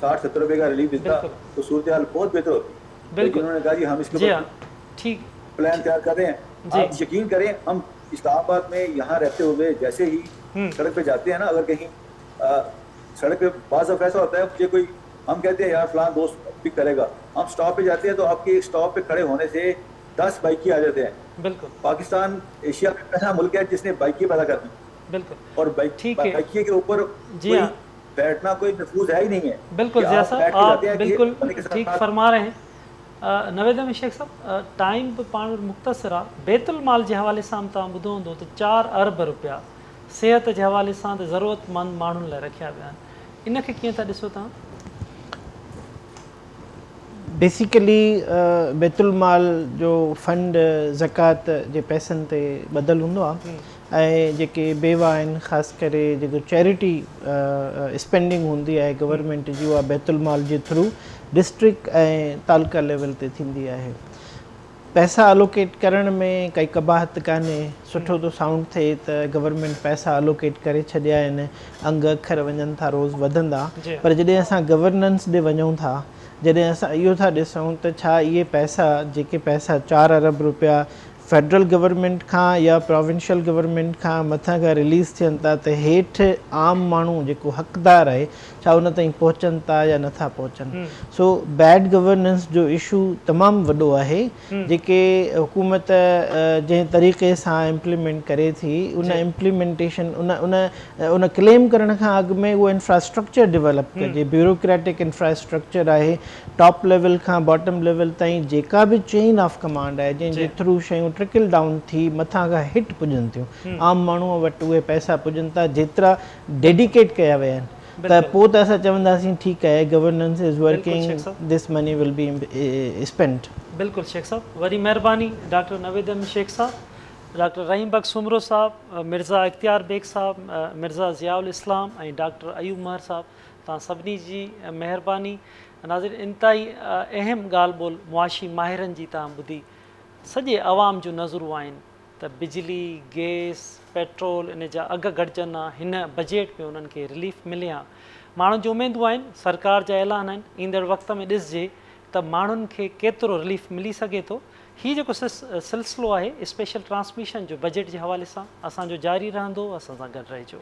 D: 60-70 रुपए का रिलीफ मिलता तो सूरत हाल बहुत बेहतर होती। लेकिन उन्होंने कहा जी हम इसके ऊपर
A: ठीक
D: प्लान तैयार कर रहे हैं। आप यकीन करें, हम इस्लामाबाद में यहाँ रहते हुए जैसे ही सड़क पे जाते हैं ना, अगर कहीं सड़क पे बाज़ दफ़ा ऐसा होता है कि कोई, हम कहते हैं यार फलां दोस्त पिक करेगा, हम स्टॉप पे जाते हैं तो आपके स्टॉप पे खड़े होने से 10 बाइकी आ जाते हैं।
A: बिल्कुल,
D: पाकिस्तान एशिया में पहला मुल्क है जिसने बाइकी पैदा कर दी।
A: बिल्कुल,
D: और बाइकी के ऊपर कोई बैठना कोई महफूज है ही नहीं है।
A: बिल्कुल, जैसा आप बिल्कुल ठीक फरमा रहे हैं। नवेद अहमद शेख साहब, टाइम पाण मुख़्तसरा बैतुल माल के हवाले सां तव्हां ॿुधो हूंदो त 4 अरब रुपया सेहत के हवाले सां त ज़रूरतमंद माण्हुनि लाइ रखिया विया आहिनि। इनखे कीअं था ॾिसो तव्हां?
C: बेसिकली बैतुल माल जो फंड ज़कात जे पैसनि ते ॿधल हूंदो आहे, ऐं जेके बेवा आहिनि, ख़ासि करे जेको चैरिटी स्पेंडिंग हूंदी आहे गवर्नमेंट जी, उहा बैतुल माल जे थ्रू डिस्ट्रिक्ट ऐं तालुका लेवल ते थींदी आहे। पैसा अलोकेट करण में काई कबाहत कान्हे, सुठो थो साउंड थिए त गवर्नमेंट पैसा अलोकेट करे छॾिया आहिनि, अंग अखर वञनि था, रोज़ वधंदा। पर जॾहिं असां गवर्नेंस ॾे वञूं था, जॾहिं असां इहो था ॾिसूं त छा इहे पैसा, जेके पैसा 4 अरब रुपया फेडरल गवर्नमेंट खां या प्रोविंशियल गवर्नमेंट खां मथां खां रिलीज़ थियनि था, त हेठि आम माण्हू जेको हक़दार आहे छा उन ताईं पहुचनि था या नथा पहुचनि। सो बैड गवर्नेंस जो इशू तमामु वॾो आहे, जेके हुकूमत जंहिं तरीक़े सां इम्प्लीमेंट करे थी, उन इम्प्लीमेंटेशन उन क्लेम करण खां अॻु में उहो इंफ्रास्ट्रक्चर डेवलप कजे। ब्यूरोक्रेटिक इंफ्रास्ट्रक्चर आहे, टॉप लेवल खां बॉटम लेवल ताईं जेका बि चेन ऑफ कमांड आहे, जंहिंजे थ्रू शयूं ट्रिकल डाउन थी मथां खां हिट पुॼनि थियूं, आम माण्हूअ वटि उहे पैसा पुॼनि था जेतिरा डेडिकेट कया विया आहिनि। त पोइ त असां चवंदासीं ठीकु आहे, governance is working, this money will be spent.
A: बिल्कुलु शेख साहब, वरी महिरबानी डॉक्टर नवेद अहमद शेख साहब, डॉक्टर रहीम बख्श सुमरो साहब, मिर्ज़ा इख्तियार बेग साहब, मिर्ज़ा ज़ियाउल इस्लाम ऐं डॉक्टर अयूब महर साहब, तव्हां सभिनी जी महिरबानी। नाज़रीन, इंतहाई अहम ॻाल्हि ॿोल मुआशी माहिरनि जी तव्हां ॿुधी। सॼे आवाम जूं नज़रूं आहिनि त बिजली गैस पेट्रोल इन जा अघ घटिजनि हा, हिन बजट में उन्हनि खे रिलीफ मिले हा। माण्हुनि जूं उमेदूं आहिनि, सरकार जा ऐलान आहिनि, ईंदड़ वक़्त में ॾिसिजे त माण्हुनि खे केतिरो रिलीफ मिली सघे थो। हीउ जेको सिलसिलो आहे स्पेशल ट्रांसमिशन जो बजट जे हवाले सां असांजो जारी रहंदो, असां सां गॾु रहिजो।